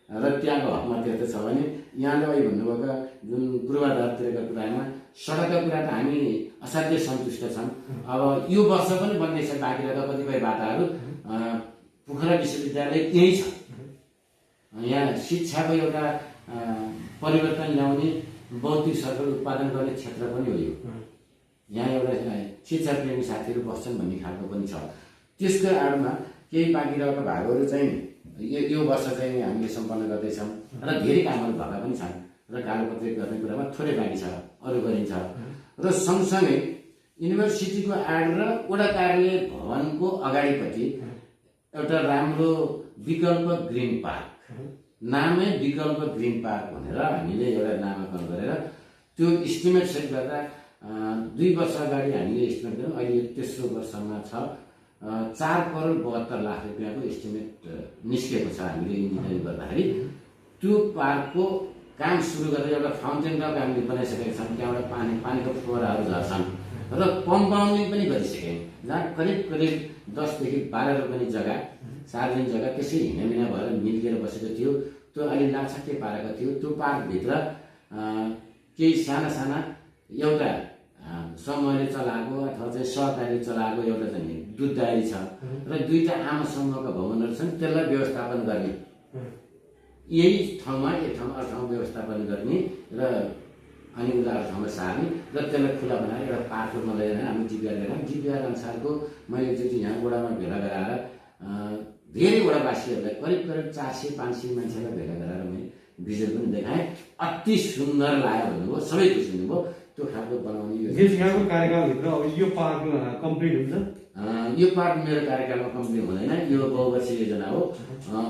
र त्यहाँको हकमा त्यस्तो छ भने यहाँले अहिले भन्नुभएको जुन पूर्वाधारतिरका कुरामा सडकका कुरा त हामी असाध्यै सन्तुष्ट छौँ। अब यो वर्ष पनि बन्दैछ, बाँकी रहेका कतिपय बाटाहरू पोखरा विश्वविद्यालय यही छ। यहाँ शिक्षाको एउटा परिवर्तन ल्याउने बौद्धिक सर्कल उत्पादन गर्ने क्षेत्र पनि हो यो। यहाँ एउटा शिक्षा प्रेमी साथीहरू बस्छन् भन्ने खालको पनि छ। त्यसको आडमा केही बाँकी रहेका भागहरू चाहिँ यो वर्ष चाहिँ हामीले सम्पन्न गर्दैछौँ र धेरै कामहरू भएका पनि छन् र कालोपत्री गर्ने कुरामा थोरै बाँकी छ, अरू गरिन्छ। र सँगसँगै युनिभर्सिटीको आड र वडा कार्यालय भवनको अगाडिपट्टि एउटा राम्रो विकल्प ग्रिन पार्क, नामै विकल्प ग्रिन पार्क भनेर हामीले एउटा नामाकरण गरेर त्यो इस्टिमेट सेट गर्दा 2 वर्ष अगाडि हामीले इस्टिमेट गऱ्यौँ। अहिले तेस्रो वर्षमा छ, 4 करोड 72 लाख रुपियाँको इस्टिमेट निस्केको छ हामीले इन्जिनियरिङ गर्दाखेरि। त्यो पार्कको काम सुरु गरेर एउटा फाउन्टेन डक हामीले बनाइसकेका छौँ, त्यहाँबाट पानीको फोहराहरू झर्छन् र कम्पाउन्डिङ पनि गरिसक्यौँ, जहाँ करिब 10 देखि 12 रोपनी जग्गा, सार्वजनिक जग्गा त्यसै हिँडामिना भएर मिल्केर बसेको थियो, त्यो अलि लाछाके पारेको थियो। त्यो पार्कभित्र केही साना एउटा समूहले चलाएको अथवा चाहिँ सहकारीले चलाएको एउटा चाहिँ दुध डायरी छ र 2टा आमा समूहका भवनहरू छन्, त्यसलाई व्यवस्थापन गर्ने, यही ठाउँमा एक ठाउँ अर्को ठाउँ व्यवस्थापन गर्ने र अनि उनीहरू ठाउँमा सार्ने र त्यसलाई खुला बनाएर एउटा पार्क रूपमा लिएर हामी जिपिआर गरेर जिपिआर अनुसारको मैले एकचोटि यहाँ वडामा भेला गराएर धेरै वडावासीहरूलाई करिब 400-500 मान्छेलाई भेला गराएर मैले भिजुअल पनि देखाएँ। अति सुन्दर लाग्यो भन्नुभयो, सबै खुसी हुनुभयो। त्यो खालको बनाउने यहाँको कार्यकालभित्र अब यो पार्क कम्प्लिट हुन्छ? यो पार्क मेरो कार्यकालमा कम्प्लिट हुँदैन, यो बहुवर्षीय योजना हो।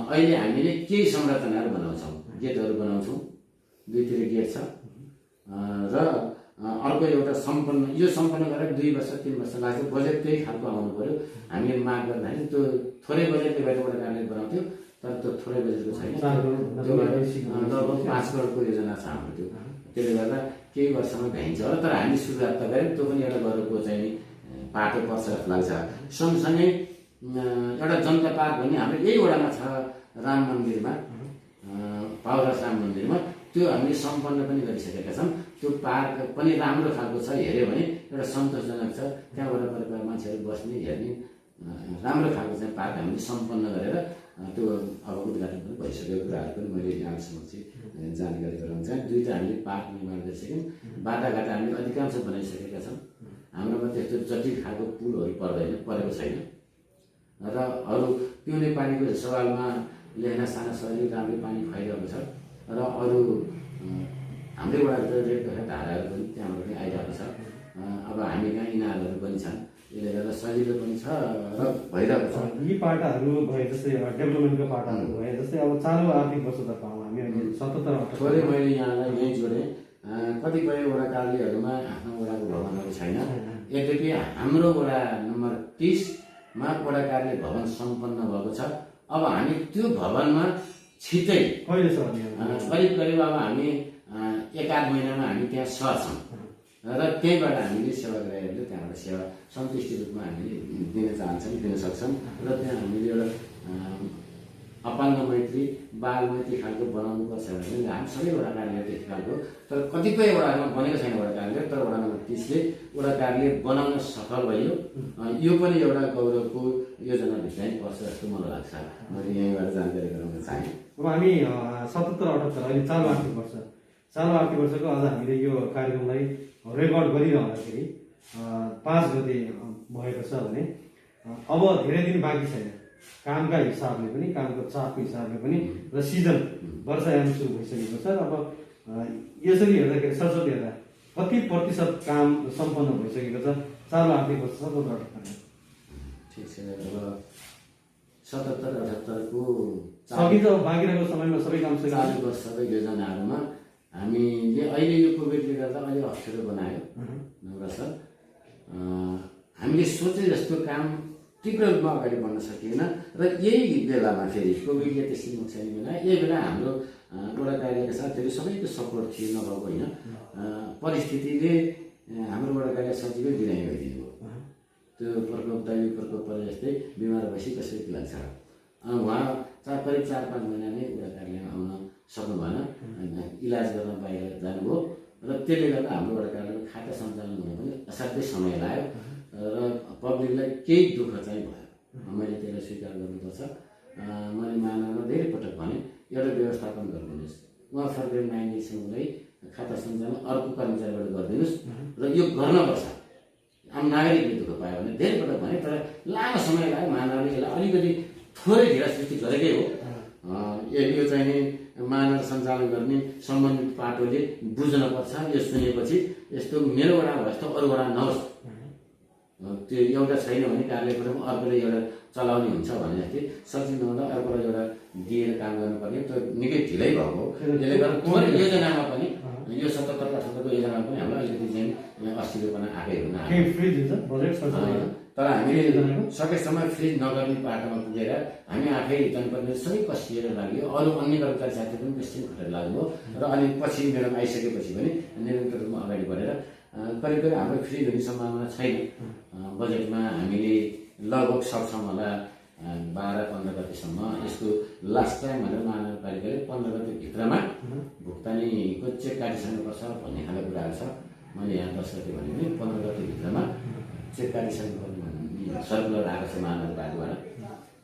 अहिले हामीले केही संरचनाहरू बनाउँछौँ, गेटहरू बनाउँछौँ, 2तिर गेट छ र अर्को एउटा यो सम्पन्न गरेर 2 वर्ष 3 वर्ष लाग्छ। बजेट त्यही खालको आउनु पर्यो। हामीले माग गर्दाखेरि त्यो थोरै बजेटले बाहिर वडा कार्यालय बनाउँथ्यो, तर त्यो थोरै बजेटको छैन, त्यो लगभग 5 करोडको योजना छ हाम्रो त्यो। त्यसले गर्दा केही वर्षमा भ्याइन्छ होला, तर हामी सुरुवात त गऱ्यौँ। त्यो पनि एउटा गरेको चाहिँ पाटो पर्छ जस्तो लाग्छ। सँगसँगै एउटा जनता पार्क भन्ने हाम्रो यही वडामा छ, राम मन्दिरमा, पाउरा राम मन्दिरमा, त्यो हामीले सम्पन्न पनि गरिसकेका छौँ। त्यो पार्क पनि राम्रो खालको छ, हेऱ्यो भने एउटा सन्तोषजनक छ, त्यहाँ वरपरका मान्छेहरू बस्ने हेर्ने राम्रो खालको चाहिँ पार्क हामीले सम्पन्न गरेर त्यो अब उद्घाटन पनि भइसकेको कुराहरू पनि मैले यहाँ समक्ष जानकारी गराउन चाहेँ। 2टा हामीले पार्क निर्माण गरिसक्यौँ, बाटाघाटा हामीले अधिकांश बनाइसकेका छौँ। हाम्रोमा त्यस्तो जटिल खालको पुलहरू परेको छैन र अरू पिउने पानीको सवालमा लेख्न साना सहरी राम्रो पानी खुवाइरहेको छ र अरू हाम्रै वडाभित्र रेलका धाराहरू पनि त्यहाँबाट पनि आइरहेको छ। अब हामी कहाँ इनारहरू पनि छन्, यसले गर्दा सजिलो पनि छ र भइरहेको छ। यी पाटाहरू भए जस्तै डेभलपमेन्टको पाटाहरू भए जस्तै अब चालु आर्थिक वर्षतर्फ हामी अहिले 77 थोरै मैले यहाँलाई यहीँ जोडेँ। कतिपय वडा कार्यालयहरूमा आफ्नो वडाको भवनहरू छैन, यद्यपि हाम्रो वडा नम्बर 30मा वडा कार्यालय भवन सम्पन्न भएको छ। अब हामी त्यो भवनमा छिटै कहिले छ करिब अब हामी 1-8 महिनामा हामी त्यहाँ सर्छौँ र त्यहीँबाट हामीले सेवाग्राहीहरूले त्यहाँबाट सेवा सन्तुष्टि रूपमा हामीले दिन चाहन्छौँ, दिन सक्छौँ र त्यहाँ हामीले एउटा अपाङ्ग मैत्री बाल मैत्री खालको बनाउनु पर्छ भने हामी सबै वडा कार्यालय त्यस्तो खालको, तर कतिपय वडाहरूमा बनेको छैन वडा कार्यालय, तर वडा नम्बर 30ले वडा कार्यालय बनाउन सफल भयो। यो पनि एउटा गौरवको योजनाभित्र पर्छ जस्तो मलाई लाग्छ। मैले यहीँबाट जानकारी गराउन चाहेँ। अब हामी 77-78 अहिले चालु आर्थिक वर्षको आज हामीले यो कार्यक्रमलाई रेकर्ड गरिरहँदाखेरि 5 गते भएको छ भने अब धेरै दिन बाँकी छैन, कामका हिसाबले पनि, कामको चापको हिसाबले पनि र सिजन वर्षायाम सुरु भइसकेको छ। अब यसरी हेर्दाखेरि सरस्वती हेर्दा कति प्रतिशत काम सम्पन्न भइसकेको छ चालु आर्थिक वर्ष 77-78? ठिक छ, अब 77-78 को सकिन्छ। बाँकी रहेको समयमा सबै काम चालु वर्षको योजनाहरूमा हामीले अहिले यो कोभिडले गर्दा अलि अप्ठ्यारो बनायो नम्र सर। हामीले सोचे जस्तो काम तीव्र रूपमा अगाडि बढ्न सकिएन र यही बेलामा फेरि कोभिडले त्यसरी नोक्सानी बनायो। यही बेला हाम्रो वडा कार्यालयका साथीहरू सबैको सपोर्ट थियो नभएको होइन, परिस्थितिले हाम्रो वडा कार्यालय सजिलै बिरामी भइदिनु भयो। त्यो प्रकोप दैविक प्रकोप परे जस्तै बिमार भएपछि कसरी लाग्छ। उहाँ करिब 4-5 महिना नै वडा कार्यालयमा आउन सक्नु भएन, इलाज गर्न बाहिर जानुभयो र त्यसले गर्दा हाम्रो वडा कार्यालयको खाता सञ्चालन हुन पनि असाध्यै समय लाग्यो र पब्लिकलाई केही दुःख चाहिँ भयो। मैले त्यसलाई स्वीकार गर्नुपर्छ। मैले मानवमा धेरै पटक भने एउटा व्यवस्थापन गरिदिनुहोस्, उहाँ फर्केर माइग्रेसनलाई खाता सञ्चालन अर्को कर्मचारीबाट गरिदिनुहोस् र यो गर्नुपर्छ। आम नागरिकले दुःख पायो भने धेरै पटक भने, तर लामो समय लाग्यो। मानवले यसलाई अलिकति थोरै ढिला सृष्टि गरेकै हो। यो चाहिँ नि मानव सञ्चालन गर्ने सम्बन्धित पाटोले बुझ्नुपर्छ। यो सुनेपछि यस्तो मेरो वडा भयो जस्तो अरू वडा नहोस्, त्यो एउटा छैन भने कार्यालयबाट अर्कोले एउटा चलाउने हुन्छ भने जस्तै सजिलो नहुँदा अर्कोलाई एउटा दिएर काम गर्नुपर्ने, त्यो निकै ढिलै भएको हो। त्यसले गर्दा थोरै योजनामा पनि यो 77-78 योजनामा पनि हामीलाई अलिकति चाहिँ 80 रुपियाँ आएकै हुन। तर हामीले सकेसम्म फ्रिज नगर्ने पाटोमा पुगेर हामी आफै जनप्रतिनिधि सबै कसिएर लाग्यो। अरू अन्य कर्मचारी साथीहरू पनि निश्चित खटेर लाग्नुभयो र अनि पछि मेरोमा आइसकेपछि पनि निरन्तर रूपमा अगाडि बढेर करिब हाम्रो फ्रिज हुने सम्भावना छैन। बजेटमा हामीले लगभग सक्छौँ होला 12-15 गतिसम्म। यसको लास्ट टाइम भनेर महानगरपालिकाले 15 गतिभित्रमा भुक्तानीको चेक काटिसक्नुपर्छ भन्ने खालको कुराहरू छ। मैले यहाँ 10 गति भने पनि 15 गतिभित्रमा चेक काटिसक्नुपर्ने भन्ने सर्कुलर आएको छ महानगरपालिकाबाट।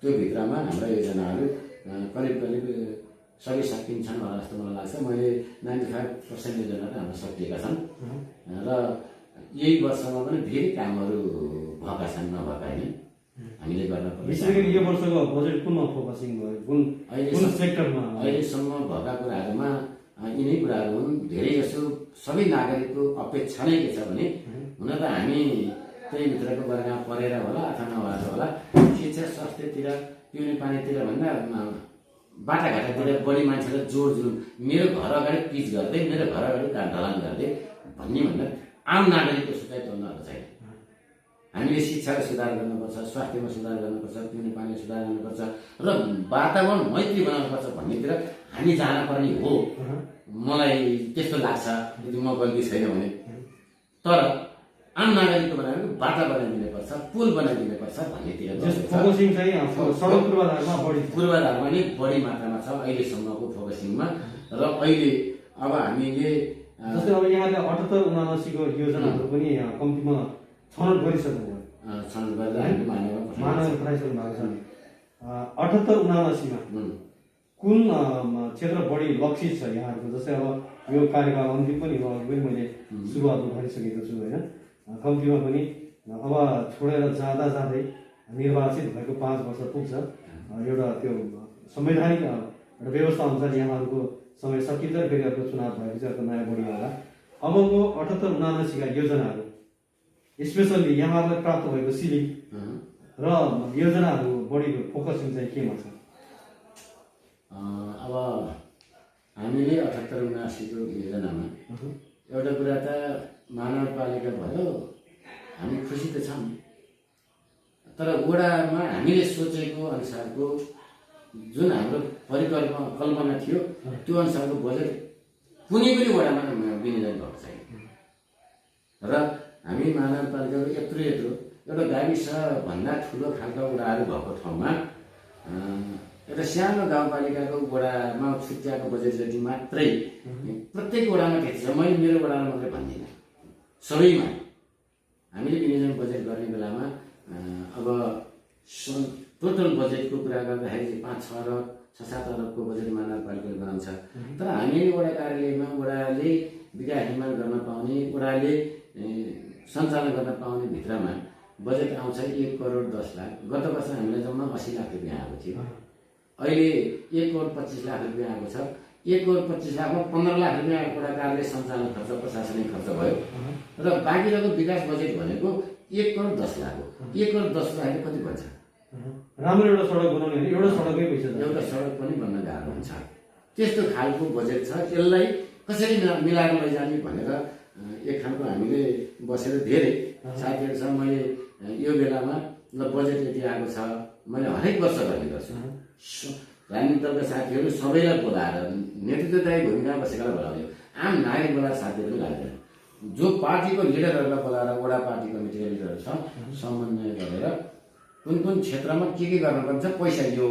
त्यो भित्रमा हाम्रा योजनाहरू करिब सबै सकिन्छन् होला जस्तो मलाई लाग्छ। मैले 95% योजनाहरू हाम्रो सकिएका छन् र यही वर्षमा पनि धेरै कामहरू भएका छन्, नभएका होइन। हामीले गर्न पर्छ। विशेष गरी यो वर्षको बजेट कुनमा फोकसिङ भयो, कुन सेक्टरमा? अहिलेसम्म भएका कुराहरूमा यिनै कुराहरू हुन्। धेरै जसो सबै नागरिकको अपेक्षा नै के छ भने, हुन त हामी त्यही भित्रको वर्गमा परेर होला अथवा नभएर होला शिक्षा स्वास्थ्यतिर पिउने पानीतिर भन्दा बाटाघाटातिर बढी मान्छेलाई जोड जुन मेरो घर अगाडि पिच गर्दै मेरो घर अगाडि ढलान गर्दै भन्ने भन्दा आम नागरिकको सोचाइ तोड्नहरू छैन। हामीले शिक्षाको सुधार गर्नुपर्छ, स्वास्थ्यमा सुधार गर्नुपर्छ, पिउने पानीमा सुधार गर्नुपर्छ र वातावरण मैत्री बनाउनुपर्छ भन्नेतिर हामी जानुपर्ने हो। मलाई त्यस्तो लाग्छ, यदि म गल्ती छैन भने। तर आम नागरिकको बनाएको बाटा बनाइदिनुपर्छ, पुल बनाइदिनुपर्छ भन्नेतिर फोकसिङ चाहिँ सडक पूर्वाधारमा नै बढी मात्रामा छ अहिलेसम्मको फोकसिङमा। र अहिले अब हामीले जस्तै अब यहाँले 78-79 को योजनाहरू पनि कम्तीमा छनौट गरिसक्नुभयो, छनौट गरेर हामीले मानव पठाइसक्नु भएको छ। 78-79 मा कुन क्षेत्र बढी लक्षित छ यहाँहरूको? जस्तै अब यो कार्यकाल अन्तिम पनि हो, अघि पनि मैले सुरुवात गरिसकेको छु होइन। कम्तीमा पनि अब छोडेर जाँदा जाँदै निर्वाचित भएको 5 वर्ष पुग्छ। एउटा त्यो संवैधानिक एउटा व्यवस्था अनुसार यहाँहरूको समय सकिन्छ, फेरि अर्को चुनाव भएपछि अर्को नयाँ बढी होला। अबको 78-79 का योजनाहरू स्पेसल्ली यहाँहरूलाई प्राप्त भएको सिलिङ र योजनाहरू बढी फोकसिङ चाहिँ केमा छ? अब हामीले 78-79 को योजनामा एउटा कुरा त महानगरपालिका भयो, हामी खुसी त छौँ। तर वडामा हामीले सोचेको अनुसारको जुन हाम्रो परिकल्पना थियो त्यो अनुसारको बजेट कुनै पनि वडामा विनियोजन भएको छैन। र हामी महानगरपालिकाको यत्रो एउटा गाविस भन्दा ठुलो खालका वडाहरू भएको ठाउँमा एउटा सानो गाउँपालिकाको वडामा छुट्याएको बजेट जति मात्रै प्रत्येक वडामा त्यति छ। मैले मेरो वडामा मात्रै भन्दिनँ, सबैमा हामीले विनियोजन बजेट गर्ने बेलामा अब टोटल बजेटको कुरा गर्दाखेरि 5-6 अरब 6-7 अरबको बजेट महानगरपालिकाले बनाउँछ। तर हामी वडा कार्यालयमा वडाले विकास निर्माण गर्न पाउने, वडाले सञ्चालन गर्न पाउने भित्रमा बजेट आउँछ 1 करोड 10 लाख। गत वर्ष हामीलाई जम्मा 80 लाख रुपियाँ आएको थियो। अहिले 1 करोड 25 लाख रुपियाँ आएको छ। 1 करोड 25 लाखमा 15 लाख रुपियाँ वडा कार्यालय सञ्चालन खर्च प्रशासनिक खर्च भयो र बाँकी रहेको विकास बजेट भनेको 1 करोड 10 लाख हो। 1 करोड 10 लाखले कति बन्छ? राम्रो एउटा सडक बनाउने भने एउटा सडकमै पैसा, एउटा सडक पनि बन्न गाह्रो हुन्छ। त्यस्तो खालको बजेट छ। यसलाई कसरी मिलाएर लैजाने भनेर एक खालको हामीले बसेर धेरै साथीहरूसँग मैले यो बेलामा ल बजेट यति आएको छ, मैले हरेक वर्ष गर्ने गर्छु। राजनीतिक दलका साथीहरू सबैलाई बोलाएर नेतृत्वदायी भूमिकामा बसेकालाई बोलाउने, आम नागरिक बोलाएर साथीहरू पनि लाग्दैन। जो पार्टीको लिडरहरूलाई बोलाएर वडा पार्टी कमिटीका लिडरहरू छ समन्वय गरेर कुन कुन क्षेत्रमा के गर्नुपर्छ, पैसा यो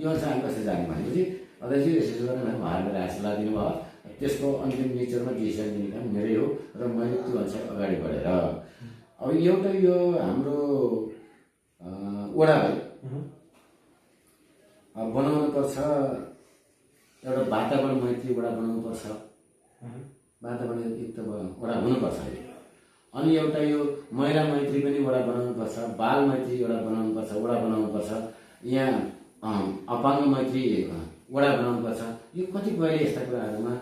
चाहिँ हामी कसरी जाने भनेपछि अध्यक्षजी यसो गरेर उहाँहरूले राशिला दिनुभयो। त्यसको अन्तिम नेचरमा डिसिसन दिने काम मेरै हो र मैले त्यो अनुसार अगाडि बढेर अब एउटा यो हाम्रो वडालाई बनाउनु पर्छ, एउटा वातावरण मैत्री वडा बनाउनु पर्छ, वातावरण युक्त वडा हुनुपर्छ अहिले। अनि एउटा यो महिला मैत्री पनि वडा बनाउनु पर्छ, बाल मैत्री वडा बनाउनु पर्छ, वडा बनाउनु पर्छ, यहाँ अपाङ्ग मैत्री वडा बनाउनु पर्छ। यो कतिपय यस्ता कुराहरूमा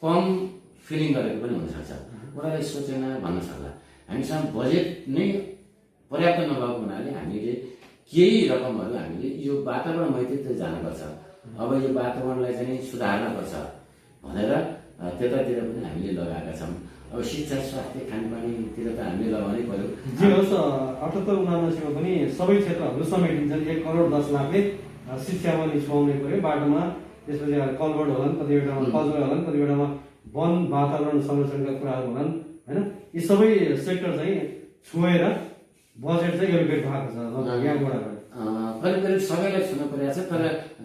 कम फिलिङ गरेको पनि हुनसक्छ, वडालाई सोचेन भन्न सक्ला। हामीसँग बजेट नै पर्याप्त नभएको हुनाले हामीले केही रकमहरू हामीले यो वातावरण मैत्रीतिर जानुपर्छ, अब यो वातावरणलाई चाहिँ सुधार्नुपर्छ भनेर त्यतातिर पनि हामीले लगाएका छौँ। अब शिक्षा स्वास्थ्य खानपानीतिर त हामीले लगाउनै पर्यो। जे होस् 78-79 पनि सबै क्षेत्रहरू समेटिन्छन्। 1 करोड 10 लाखले शिक्षामा नि छुवाउनै पर्यो, बाटोमा, त्यसपछि कलभर्ट होलान्, कतिवटामा कजवे होलान्, कतिवटामा वन वातावरण संरक्षणका कुराहरू होलान् होइन। यी सबै सेक्टर चाहिँ छुएर बजेट चाहिँ एलोकेट भएको छ यहाँबाट। करिब करिब सबैलाई छुन परेको छ, तर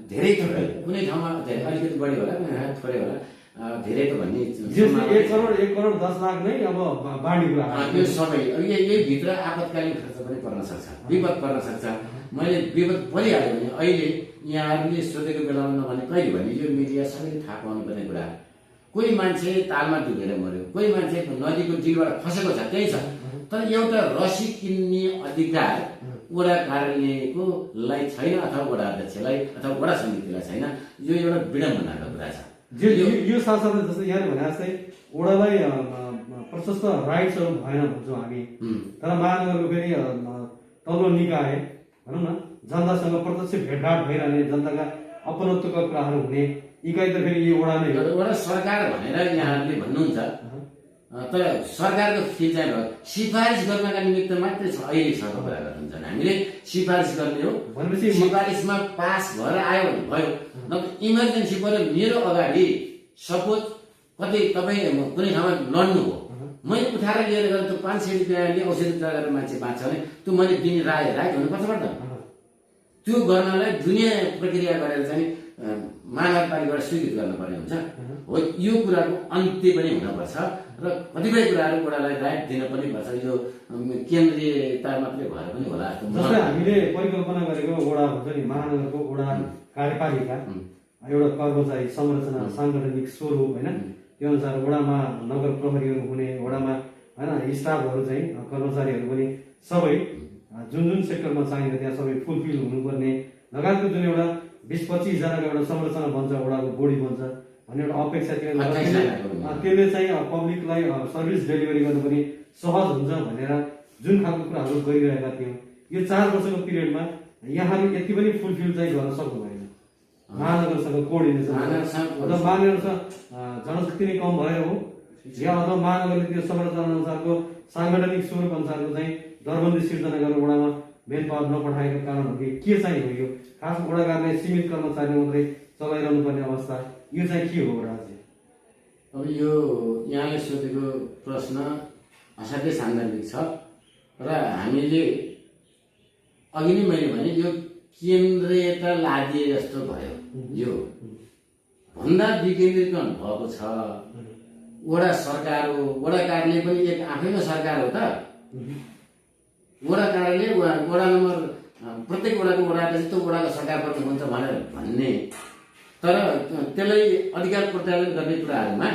धेरै थोरै कुनै ठाउँमा अलिकति बढी होला, कुनै थोरै होला, धेरै त भन्ने 1 करोड 10 लाख नै अब बाढी कुरा यो सबै यही भित्र आपतकालीन खर्च पनि पर्न सक्छ, विपद पर्न सक्छ। मैले विपद परिहाल्यो भने अहिले यहाँहरूले सोधेको बेलामा नभने कहिले भने यो मिडिया सबैले थाहा पाउनु पर्ने कुरा। कोही मान्छे तालमा डुबेर मर्यो, कोही मान्छे नदीको डिलबाट फसेको छ, त्यही छ। तर एउटा रसी किन्ने अधिकार वडा कार्यालयको लाई छैन, अथवा वडा अध्यक्षलाई अथवा वडा समितिलाई छैन। यो एउटा विडम्बनाको कुरा छ। यो साथसाथै जस्तै यहाँले भने जस्तै वडालाई प्रशस्त राइट्सहरू भएन भन्छौँ हामी, तर महानगरको फेरि तल्लो निकाय भनौँ न, जनतासँग प्रत्यक्ष भेटघाट भइरहने, जनताका अपनत्वका कुराहरू हुने इकाइ त फेरि यो वडा नै हो। वडा सरकार भनेर यहाँहरूले भन्नुहुन्छ, तर सरकारको फिल चाहिँ सिफारिस गर्नका निमित्त मात्रै छ अहिलेसम्म कुरा गर्नुहुन्छ। हामीले सिफारिस गर्ने हो भनेपछि सिफारिसमा पास भएर आयो भने भयो, नत्र इमर्जेन्सी पऱ्यो मेरो अगाडि सपोज कतै तपाईँ कुनै ठाउँमा लड्नु हो, मैले उठाएर लिएर गएर त्यो 500 रुपियाँले औषधि उपचार गरेर मान्छे बाँच्छ भने त्यो मैले दिने राइट हुनुपर्छ पर्दैन। त्यो गर्नलाई दुनियाँ प्रक्रिया गरेर चाहिँ महानगरपालिकाबाट स्वीकृत गर्नुपर्ने हुन्छ। हो, यो कुराको अन्त्य पनि हुनपर्छ र कतिपय कुराहरू वडालाई राइट दिन पनि पर्छ। यो केन्द्रीयता मात्रै भएर पनि होला जस्तै हामीले परिकल्पना गरेको वडा हुन्छ नि, महानगरको वडा कार्यपालिका एउटा कर्मचारी संरचना साङ्गठनिक स्वरूप होइन, त्यो अनुसार वडामा नगर प्रहरीहरू हुने, वडामा होइन स्टाफहरू चाहिँ कर्मचारीहरू पनि सबै जुन जुन सेक्टरमा चाहिन्छ त्यहाँ सबै फुलफिल हुनुपर्ने लगायतको जुन एउटा 20-25 जनाको एउटा संरचना बन्छ, वडाको बोडी बन्छ भन्ने एउटा अपेक्षा त्यसले चाहिँ पब्लिकलाई सर्भिस डेलिभरी गर्नु पनि सहज हुन्छ भनेर जुन खालको कुराहरू गरिरहेका थियौँ। यो 4 वर्षको पिरियडमा यहाँले यति पनि फुलफिल चाहिँ गर्न सक्नु भएन। महानगरसँग कोअर्डिनेसन अथवा महानगरसँग जनशक्ति नै कम भएर हो, या अथवा महानगरले त्यो संरचना अनुसारको साङ्गठनिक स्वरूप अनुसारको चाहिँ दरबन्दी सिर्जना गरेर वडामा मेन पावर नपठाएको कारणहरू के चाहिँ हो? यो खास वडा कार्यालय सीमित कर्मचारी मात्रै चलाइरहनु पर्ने अवस्था, यो चाहिँ के हो राज्य? अब यो यहाँले सोधेको प्रश्न असाध्यै सान्दर्भिक छ र हामीले अघि नै मैले भने यो केन्द्रीयता लादिए जस्तो भयो। यो भन्दा विकेन्द्रीकरण भएको छ। वडा सरकार हो, वडा कार्यालय पनि एक आफैमा सरकार हो त। वडा कार्यालय वडा नम्बर प्रत्येक वडाको वडा त्यो वडाको सरकार पर्नु हुन्छ भनेर भन्ने, तर त्यसलाई अधिकार प्रत्यारोपण गर्ने कुराहरूमा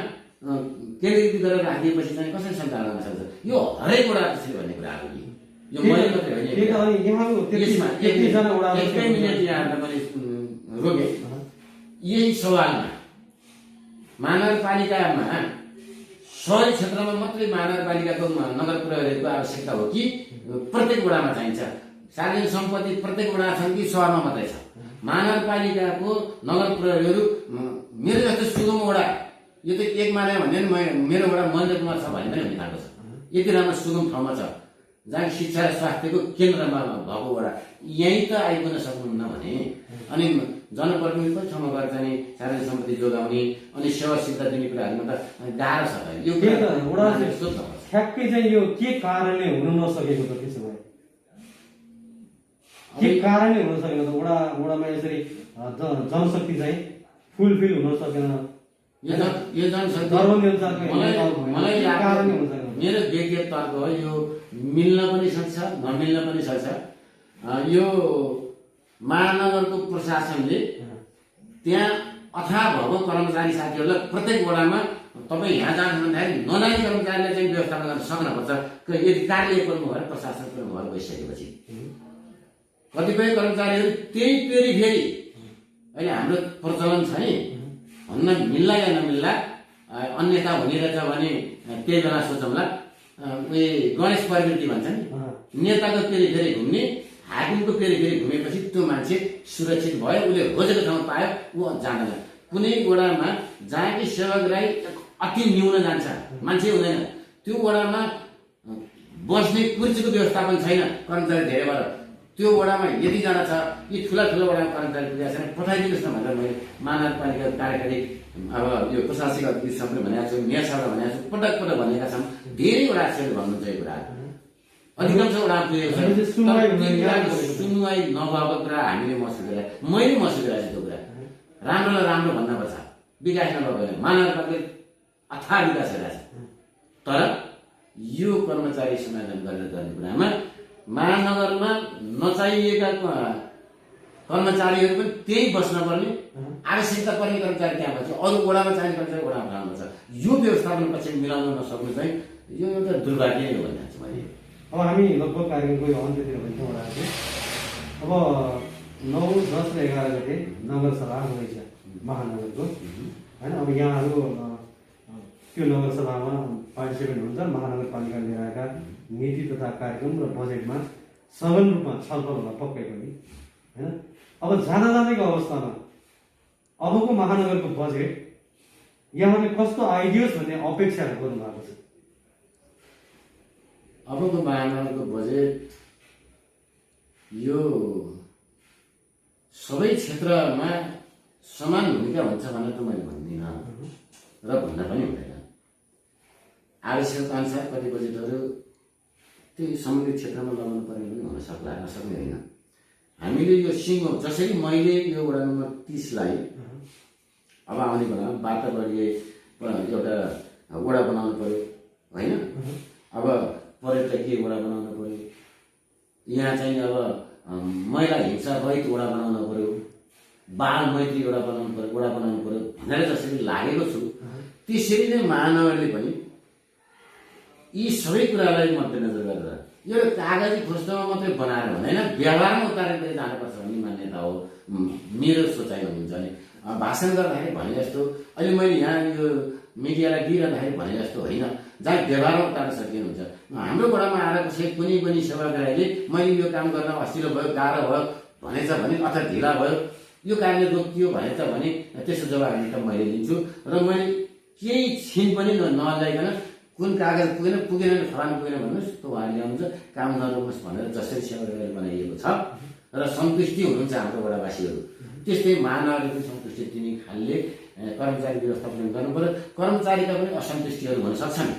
केन्द्रीकृत गरेर राखिएपछि चाहिँ कसरी सञ्चालन गर्न सक्छ? यो हरेक वडा त्यसरी भन्ने कुराहरू यो मैले मात्रै होइन। एकै मिनट यहाँहरूलाई मैले रोकेँ। यही सवालमा महानगरपालिकामा सहरी क्षेत्रमा मात्रै महानगरपालिकाको नगर प्रहरीको आवश्यकता हो कि प्रत्येक वडामा चाहिन्छ? सार्वजनिक सम्पत्ति प्रत्येक वडा छन् कि सहरमा मात्रै छ? महानगरपालिकाको नगर प्रहरीहरू मेरो जस्तो सुगम वडा यो त एक माने भने मेरो वडा महेन्द्र कुमार छ भने पनि हुने खालको छ। यति राम्रो सुगम ठाउँमा छ जहाँ शिक्षा र स्वास्थ्यको केन्द्रमा भएको वडा यहीँ त आइपुग्न सक्नुहुन्न भने अनि जनप्रतिनिधिको ठाउँमा गएर चाहिँ सार्वजनिक सम्पत्ति जोगाउने अनि सेवा सुविधा दिने कुराहरूमा त गाह्रो छ। यो ठ्याक्कै चाहिँ यो के कारणले हुन नसकेको त त्यसो भए के कारणले हुन सकेन त वडामा यसरी जनशक्ति चाहिँ फुलफिल हुन सकेन? यो जनशक्ति मलाई मेरो व्यक्तिगत तर्क हो, यो मिल्न पनि सक्छ नमिल्न पनि सक्छ। यो महानगरको प्रशासनले त्यहाँ अथाह भएको कर्मचारी साथीहरूलाई प्रत्येक वडामा तपाईँ यहाँ जानु भन्दाखेरि नजाने कर्मचारीलाई चाहिँ व्यवस्थापन गर्न सक्नुपर्छ। यदि कार्यालय कर्म भएर प्रशासन कर्म भएर गइसकेपछि कतिपय कर्मचारीहरू त्यही फेरि अहिले हाम्रो प्रचलन छ नि, भन्न मिल्ला या नमिल्ला अन्यथा हुने रहेछ भने त्यही बेला सोचौँला। उयो गणेश प्रवृत्ति भन्छ नि, नेताको फेरि घुम्ने हाकिमको फेरि घुमेपछि त्यो मान्छे सुरक्षित भयो, उसले खोजेको ठाउँ पायो, ऊ जाँदैन। कुनै वडामा जहाँ कि सेवाग्राही अति न्यून जान्छ, मान्छे हुँदैन, त्यो वडामा बस्ने कुर्सीको व्यवस्थापन छैन, कर्मचारी धेरै भएर त्यो वडामा यतिजना छ, यी ठुला वडामा कर्मचारी पुगेका छैन, पठाइदिनुहोस् न भनेर मैले महानगरपालिका कार्यकारी अब यो प्रशासनिक अधिकारीसँग भनेको छु, मेयर साहबलाई भनेको छु, पटक भनेका छौँ। धेरैवटा क्षेत्र भन्नुहुन्छ यो कुरा अधिकांश वडा पुगेको छ। सुनवाई नभएको कुरा हामीले महसुस गरिरहेको, मैले महसुस गरिरहेको छु। त्यो कुरा राम्रो राम्रो भन्नुपर्छ, विकास नभएको महानगरपालिका अथाह विकास गरिरहेको छ। तर यो कर्मचारी समायोजन गरेर गर्ने कुरामा महानगरमा नचाहिएका कर्मचारीहरू पनि त्यही बस्न पर्ने, आवश्यकता पर्ने कर्मचारी त्यहाँ बस्छ, अरू वडामा चाहिने कर्मचारी वडामा बस्नुपर्छ। यो व्यवस्थापन पछि मिलाउन नसक्नु चाहिँ यो एउटा दुर्भाग्य नै हो भन्ने छु मैले। अब हामी लगभग कार्यक्रमको अन्त्यतिर भन्छौँ वडा चाहिँ। अब 9, 10 र 11 गते नगरसभा हुँदैछ महानगरको होइन। अब यहाँहरू त्यो नगरसभामा पार्टिसिपेट हुन्छ। महानगरपालिका लिएर आएका नीति तथा कार्यक्रम र बजेटमा सघन रूपमा छलफल होला पक्कै पनि होइन। अब जाँदैको अवस्थामा अबको महानगरको बजेट यहाँले कस्तो आइदियोस् भन्ने अपेक्षा गर्नु भएको छ? अबको महानगरको बजेट यो सबै क्षेत्रमा समान भूमिका हुन्छ भनेर त मैले भन्दिनँ र भन्न पनि हुँदैन। आवश्यकता अनुसार कति बजेटहरू त्यो सम्बन्धित क्षेत्रमा लगाउनु पर्ने पनि हुन सक्ला, नसक्ने होइन। हामीले यो सिङ्गो जसरी मैले यो वडा नम्बर 30लाई अब आउने बेलामा वातावरणीय एउटा वडा बनाउनु पर्यो होइन। अब पर्यटकीय वडा बनाउनु पर्यो, यहाँ चाहिँ अब महिला हिंसा रहित वडा बनाउनु पर्यो, बाल मैत्री वडा बनाउनु पर्यो भनेर जसरी लागेको छु, त्यसरी नै महानगरले पनि यी सबै कुरालाई मध्यनजर गरेर यो कागजी खोज्नमा मात्रै बनाएर हुँदैन, व्यवहारमा उतारेर जानुपर्छ भन्ने मान्यता हो मेरो सोचाइ हुन्छ। नि भाषण गर्दाखेरि भने जस्तो अहिले मैले यहाँ यो मिडियालाई दिइरहँदाखेरि भने जस्तो होइन, जहाँ व्यवहारमा उतार्न सकिने हुन्छ। हाम्रो वडामा आएर कसै कुनै पनि सेवाग्राहीले मैले यो काम गर्न असिलो भयो, गाह्रो भयो भनेछ भने अथवा ढिला भयो, यो कारणले रोकियो भनेछ भने त्यसको जवाबदेही त मैले लिन्छु र मैले केही छिन पनि नलगाइकन कुन कागज पुगेन फलानु पुगेन भन्नुहोस्, त्यो उहाँले ल्याउनुहुन्छ, काम गर्नुहोस् भनेर जसरी सेवाग्राही बनाइएको छ र सन्तुष्टि हुनुहुन्छ हाम्रो वडावासीहरू, त्यस्तै महानगरले पनि सन्तुष्टि दिने खालले कर्मचारी व्यवस्थापन गर्नु पर्यो। कर्मचारीका पनि असन्तुष्टिहरू हुन सक्छन्।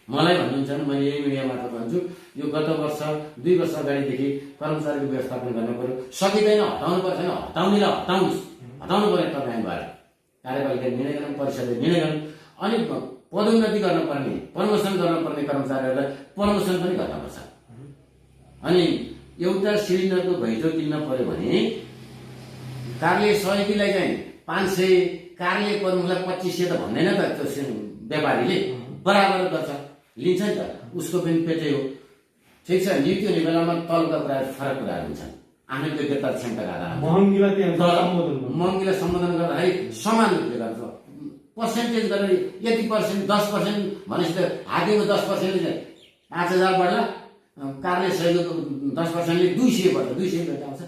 मलाई भन्नुहुन्छ भने मैले यही मिडिया मार्फत भन्छु, यो गत वर्ष 2 वर्ष अगाडिदेखि कर्मचारीको व्यवस्थापन गर्नु पर्यो। सकिँदैन हटाउनु पर्छ भने हटाउनेलाई हटाउनु पर्ने तपाईँ भएर कार्यपालिका निर्णय गरौँ, परिषदले निर्णय गरौँ। अनि पदोन्नति गर्नुपर्ने, प्रमोसन गर्नुपर्ने कर्मचारीहरूलाई प्रमोसन पनि गर्नुपर्छ। अनि एउटा सिलिन्डरको घैँचो किन्न पर्यो भने कार्यालय सहयोगीलाई चाहिँ 500, कार्यालय प्रमुखलाई 2500 त भन्दैन त, त्यो व्यापारीले बराबर गर्छ, लिन्छ नि त, उसको पनि पेटै हो। ठिक छ, नियुक्ति हुने बेलामा तलका कुराहरू फरक कुराहरू हुन्छन्, आफ्नो योग्यता क्षमताका आधारमा महँगीलाई सम्बोधन गर्दाखेरि समान रूपले गर्छ। पर्सेन्टेज गरेर यति पर्सेन्ट 10% भनेपछि त हाकिमको 10%ले चाहिँ 5000 बढ्ला, कार्यालय सहयोगको 10%ले 200 बढ्छ, 200 घटाउँछ।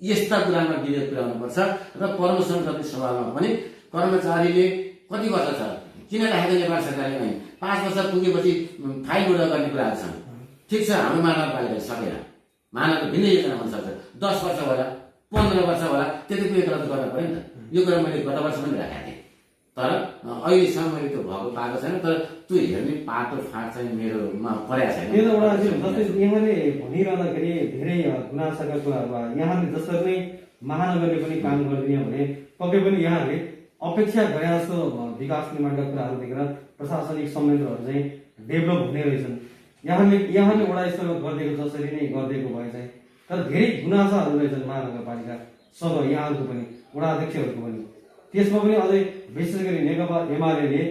यस्ता कुरामा विरोध पुर्याउनुपर्छ र प्रमोसन गर्ने सवालमा पनि कर्मचारीले कति वर्ष छ किन राखेको नेपाल सरकारले ऐन 5 वर्ष पुगेपछि फाइल उडा गर्ने कुराहरू छन्। ठिक छ, हाम्रो महानगरपालिकाले सकेन, महानगर भिन्नै योजना हुन सक्छ, 10 वर्ष होला 15 वर्ष होला, त्यति पनि रद्द गर्न पर्यो नि त। यो कुरा मैले गत वर्ष पनि राखेको थिएँ, तर अहिलेसम्म मैले त्यो भएको पाएको छैन। तर त्यो हेर्ने पाटो फाट चाहिँ मेरोमा परेको छैन। यो एउटा जस्तै यहाँले भनिरहँदाखेरि धेरै गुनासाका कुराहरू यहाँले जसरी नै महानगरले पनि काम गरिदिने भने पक्कै पनि यहाँले अपेक्षा गरे जस्तो विकास निर्माणका कुराहरू देखेर प्रशासनिक संयन्त्रहरू चाहिँ डेभलप हुने रहेछन्। यहाँले वडा स्तरमा गरिदिएको जसरी नै गरिदिएको भए चाहिँ, तर धेरै गुनासाहरू रहेछन् महानगरपालिकासँग यहाँहरूको पनि वडा अध्यक्षहरूको पनि। त्यसमा पनि अझै विशेष गरी नेकपा एमाले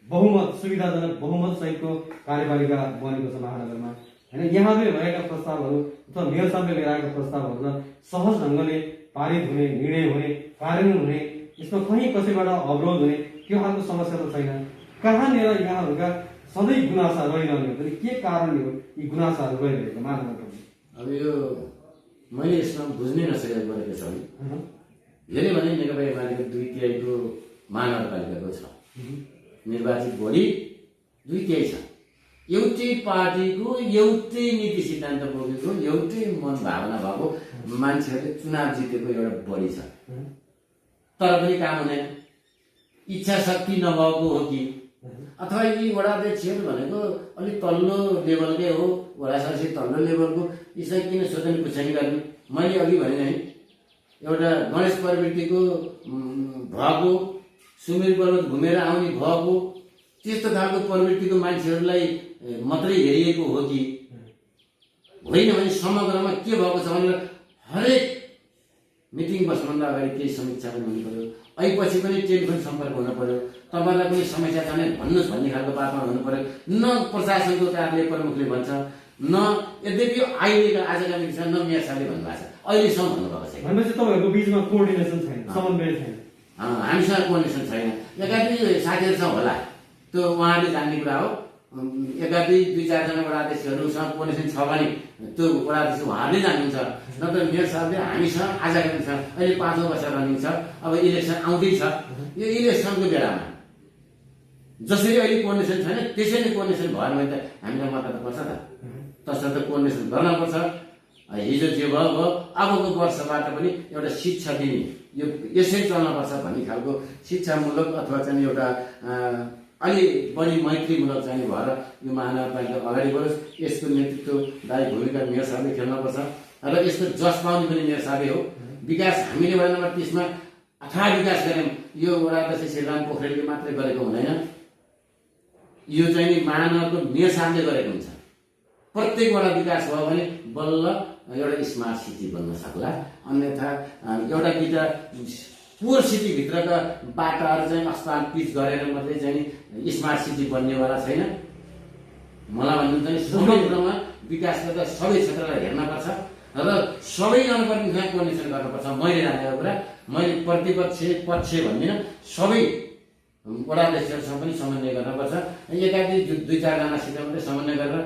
बहुमत सुविधाजनक बहुमत सहितको कार्यपालिका बनेको छ महानगरमा होइन। यहाँले रहेका प्रस्तावहरू अथवा मेयर साहबले लिएर आएका प्रस्तावहरू सहज ढङ्गले पारित हुने, निर्णय हुने, कार्यान्वयन हुने, यसमा कहीँ कसैबाट अवरोध हुने त्यो खालको समस्या त छैन। कहाँनिर यहाँहरूका सधैँ गुनासा रहिरहने हो भने के कारणले हो यी गुनासाहरू रहिरहेको महानगरमा? अब यो मैले यसमा बुझ्नै नसकेको गरेको छ भने भने नेकपा एमालेको 2/3 महानगरपालिकाको छ, निर्वाचित बढी 2/3 छ। एउटै पार्टीको एउटै नीति सिद्धान्त बोकेको एउटै मन भावना भएको मान्छेहरूले चुनाव जितेको एउटा बढी छ, तर पनि काम हुँदैन। इच्छा शक्ति नभएको हो कि अथवा यी वडा अध्यक्षहरू भनेको अलिक तल्लो लेभलकै हो, वडा सदस्य तल्लो लेभलको, यसलाई किन सोधनी पुछानी गर्ने? मैले अघि भने नै एउटा गणेश प्रवृत्तिको भएको, सुमेर पर्वत घुमेर आउने भएको, त्यस्तो खालको प्रवृत्तिको मान्छेहरूलाई मात्रै हेरिएको हो कि होइन भने समग्रमा के भएको छ भनेर हरेक मिटिङ बस्नुभन्दा अगाडि केही समीक्षा पनि हुनु पर्यो। अहिले पनि टेलिफोन सम्पर्क हुनु पर्यो, तपाईँलाई पनि समस्या छ भने भन्नुहोस् भन्ने खालको बातमा हुनु पर्यो। न प्रशासनको कार्यालय प्रमुखले भन्छ, न यद्यपि अहिलेका आजका मिटिङमा न मेयर साहबले भन्नुभएको छ, अहिलेसम्म भन्नुभएको छैन। भनेपछि तपाईँहरूको बिचमा कोअर्डिनेसन छैन, समन्वय छैन। हामीसँग कोअर्डिनेसन छैन। एकाधी साथीहरूसँग होला, त्यो उहाँले जान्ने कुरा हो। एकाधी 2-4 जना वडा अध्यक्षहरूसँग कोअर्डिनेसन छ भने त्यो वडा अध्यक्ष उहाँहरूले जान्नुहुन्छ। नत्र मेयर साहबले हामीसँग आजका दिन छ, अहिले 5औं वर्ष रनिङ छ, अब इलेक्सन आउँदैछ। यो इलेक्सनको बेलामा जसरी अहिले कोअर्डिनेसन छैन त्यसरी कोअर्डिनेसन भएन भने त हामीलाई मत त पर्छ त, तसर्थ कोअर्डिनेसन गर्नुपर्छ। हिजो जे भयो अबको वर्षबाट पनि एउटा शिक्षा दिने, यो यसरी चल्नुपर्छ भन्ने खालको शिक्षामूलक अथवा चाहिँ एउटा अलि बढी मैत्रीमूलक चाहिँ भएर यो महानगरपालिका अगाडि बढोस्। यसको नेतृत्वदायी भूमिका मेयर साहबले खेल्नुपर्छ र यसको जस पाउने पनि मेयर साहबले हो। विकास हामीले वडा नम्बर 30 मा अथाह विकास गऱ्यौँ, यो वडा अध्यक्ष श्रीराम पोखरेलले मात्रै गरेको हुँदैन, यो चाहिँ महानगरको मेयर साहबले गरेको हुन्छ। प्रत्येक वडा विकास भयो भने बल्ल एउटा स्मार्ट सिटी बन्न सक्ला, अन्यथा एउटा दुईटा पुवर सिटीभित्रका बाटाहरू चाहिँ अस्पताल पिच गरेर मात्रै चाहिँ स्मार्ट सिटी बन्नेवाला छैन। मलाई भन्नु चाहिँ सबै कुरामा विकास गर्दा सबै क्षेत्रलाई हेर्नुपर्छ र सबै जनप्रतिनिधिसँग कोअर्डिनेसन गर्नुपर्छ। मैले जानेको कुरा मैले प्रतिपक्ष पक्ष भन्दिनँ, सबै वडा अध्यक्षहरूसँग पनि समन्वय गर्नुपर्छ। एकाकी 2-4 जनासित मात्रै समन्वय गरेर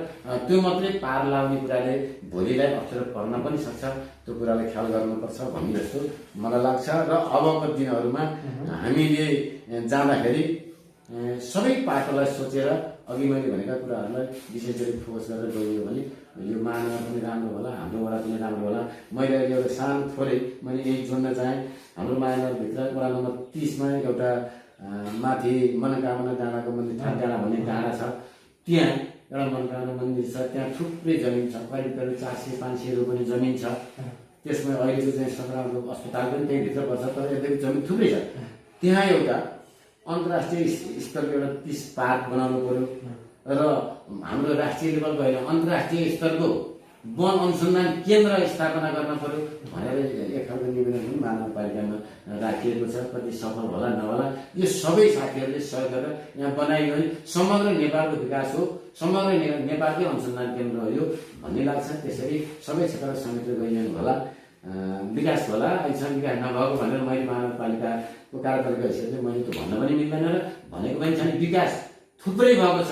त्यो मात्रै पार लाउने कुराले भोलिलाई अप्ठ्यारो पर्न पनि सक्छ, त्यो कुरालाई ख्याल गर्नुपर्छ भन्ने जस्तो मलाई लाग्छ। र अबको दिनहरूमा हामीले जाँदाखेरि सबै पाटोलाई सोचेर अघि मैले भनेका कुराहरूलाई विशेष गरी फोकस गरेर गइयो भने यो महानगर पनि राम्रो होला, हाम्रो वडा पनि राम्रो होला। मैले अहिले एउटा सानो थोरै मैले यही जोड्न चाहेँ। हाम्रो महानगरभित्र वडा नम्बर 30 मा एउटा माथि मनोकामना डाँडाको मन्दिर, ठाक डाँडा भन्ने डाँडा छ, त्यहाँ एउटा मनोकामना मन्दिर छ। त्यहाँ थुप्रै जमिन छ, करिब 400-500 रोपनी जमिन छ। त्यसमा अहिले चाहिँ सदरमुकामको अस्पताल पनि त्यहीँभित्र पर्छ, तर यद्यपि जमिन थुप्रै छ। त्यहाँ एउटा अन्तर्राष्ट्रिय स्तरको एउटा 30 पार्क बनाउनु पर्यो र हाम्रो राष्ट्रिय लेभलको होइन अन्तर्राष्ट्रिय स्तरको वन अनुसन्धान केन्द्र स्थापना गर्न पर्यो भनेर एक खालको निवेदन पनि महानगरपालिकामा राखिएको छ। कति सफल होला नहोला यो सबै साथीहरूले सहयोग गरेर यहाँ बनाइयो भने समग्र नेपालको विकास हो, समग्र नेपालकै अनुसन्धान केन्द्र हो यो भन्ने लाग्छ। त्यसरी सबै क्षेत्रलाई समेटेर गइरहनु होला, विकास होला। अहिलेसम्म विकास नभएको भनेर मैले महानगरपालिकाको कार्यपालिका हिसाबले मैले त भन्न पनि मिल्दैन र भनेको पनि छैन। विकास थुप्रै भएको छ,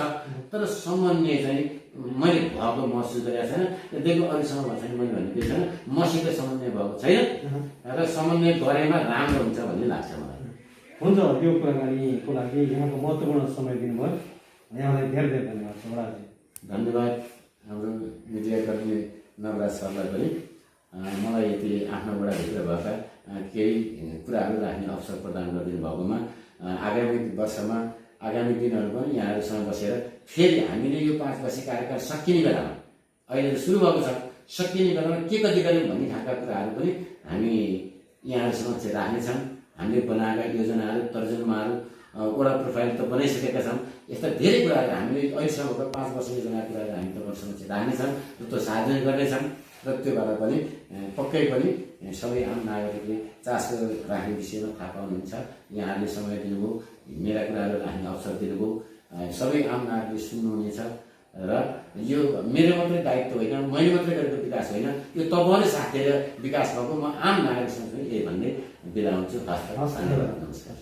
तर समन्वय चाहिँ मैले भएको महसुस गरेको छैन। यद्यपि अहिलेसम्म भएको छैन, मैले भनेको छैन मसित समन्वय भएको छैन र समन्वय गरेमा राम्रो हुन्छ भन्ने लाग्छ मलाई। हुन्छ, यो कुराकानीको लागि यहाँको महत्त्वपूर्ण समय दिनुभयो, यहाँलाई धेरै धेरै धन्यवाद छ बडाजी। धन्यवाद हाम्रो मिडियाकर्मी नवराज सरलाई पनि मलाई यति आफ्नोबाटभित्र भएका केही कुराहरू राख्ने अवसर प्रदान गरिदिनु भएकोमा आगामी वर्षमा आगामी दिनहरूमा यहाँहरूसँग बसेर फेरि हामीले यो 5 वर्ष कार्यकाल सकिने बेलामा अहिले त सुरु भएको छ, सकिने बेलामा के कति गऱ्यौँ भन्ने खालका कुराहरू पनि हामी यहाँहरूसँग चाहिँ राख्नेछौँ। हामीले बनाएका योजनाहरू तर्जुमाहरू वडा प्रोफाइल त बनाइसकेका छौँ। यस्ता धेरै कुराहरू हामीले अहिलेसम्मको 5 वर्ष योजना कुराहरू हामी तपाईँहरूसँग चाहिँ राख्नेछौँ र त्यो सार्वजनिक गर्नेछौँ र त्योबाट पनि पक्कै पनि सबै आम नागरिकले चासो राख्ने विषयमा थाहा पाउनुहुन्छ। यहाँहरूले समय दिनुभयो, मेरा कुराहरू राख्ने अवसर दिनुभयो, सबै आम नागरिकले सुन्नुहुनेछ र यो मेरो मात्रै दायित्व होइन, मैले मात्रै गरेको विकास होइन, यो तपाईँले साथ दिएर विकास भएको म आम नागरिकसँग पनि यही भन्दै बिदा हुन्छु। हस्त, नमस्कार।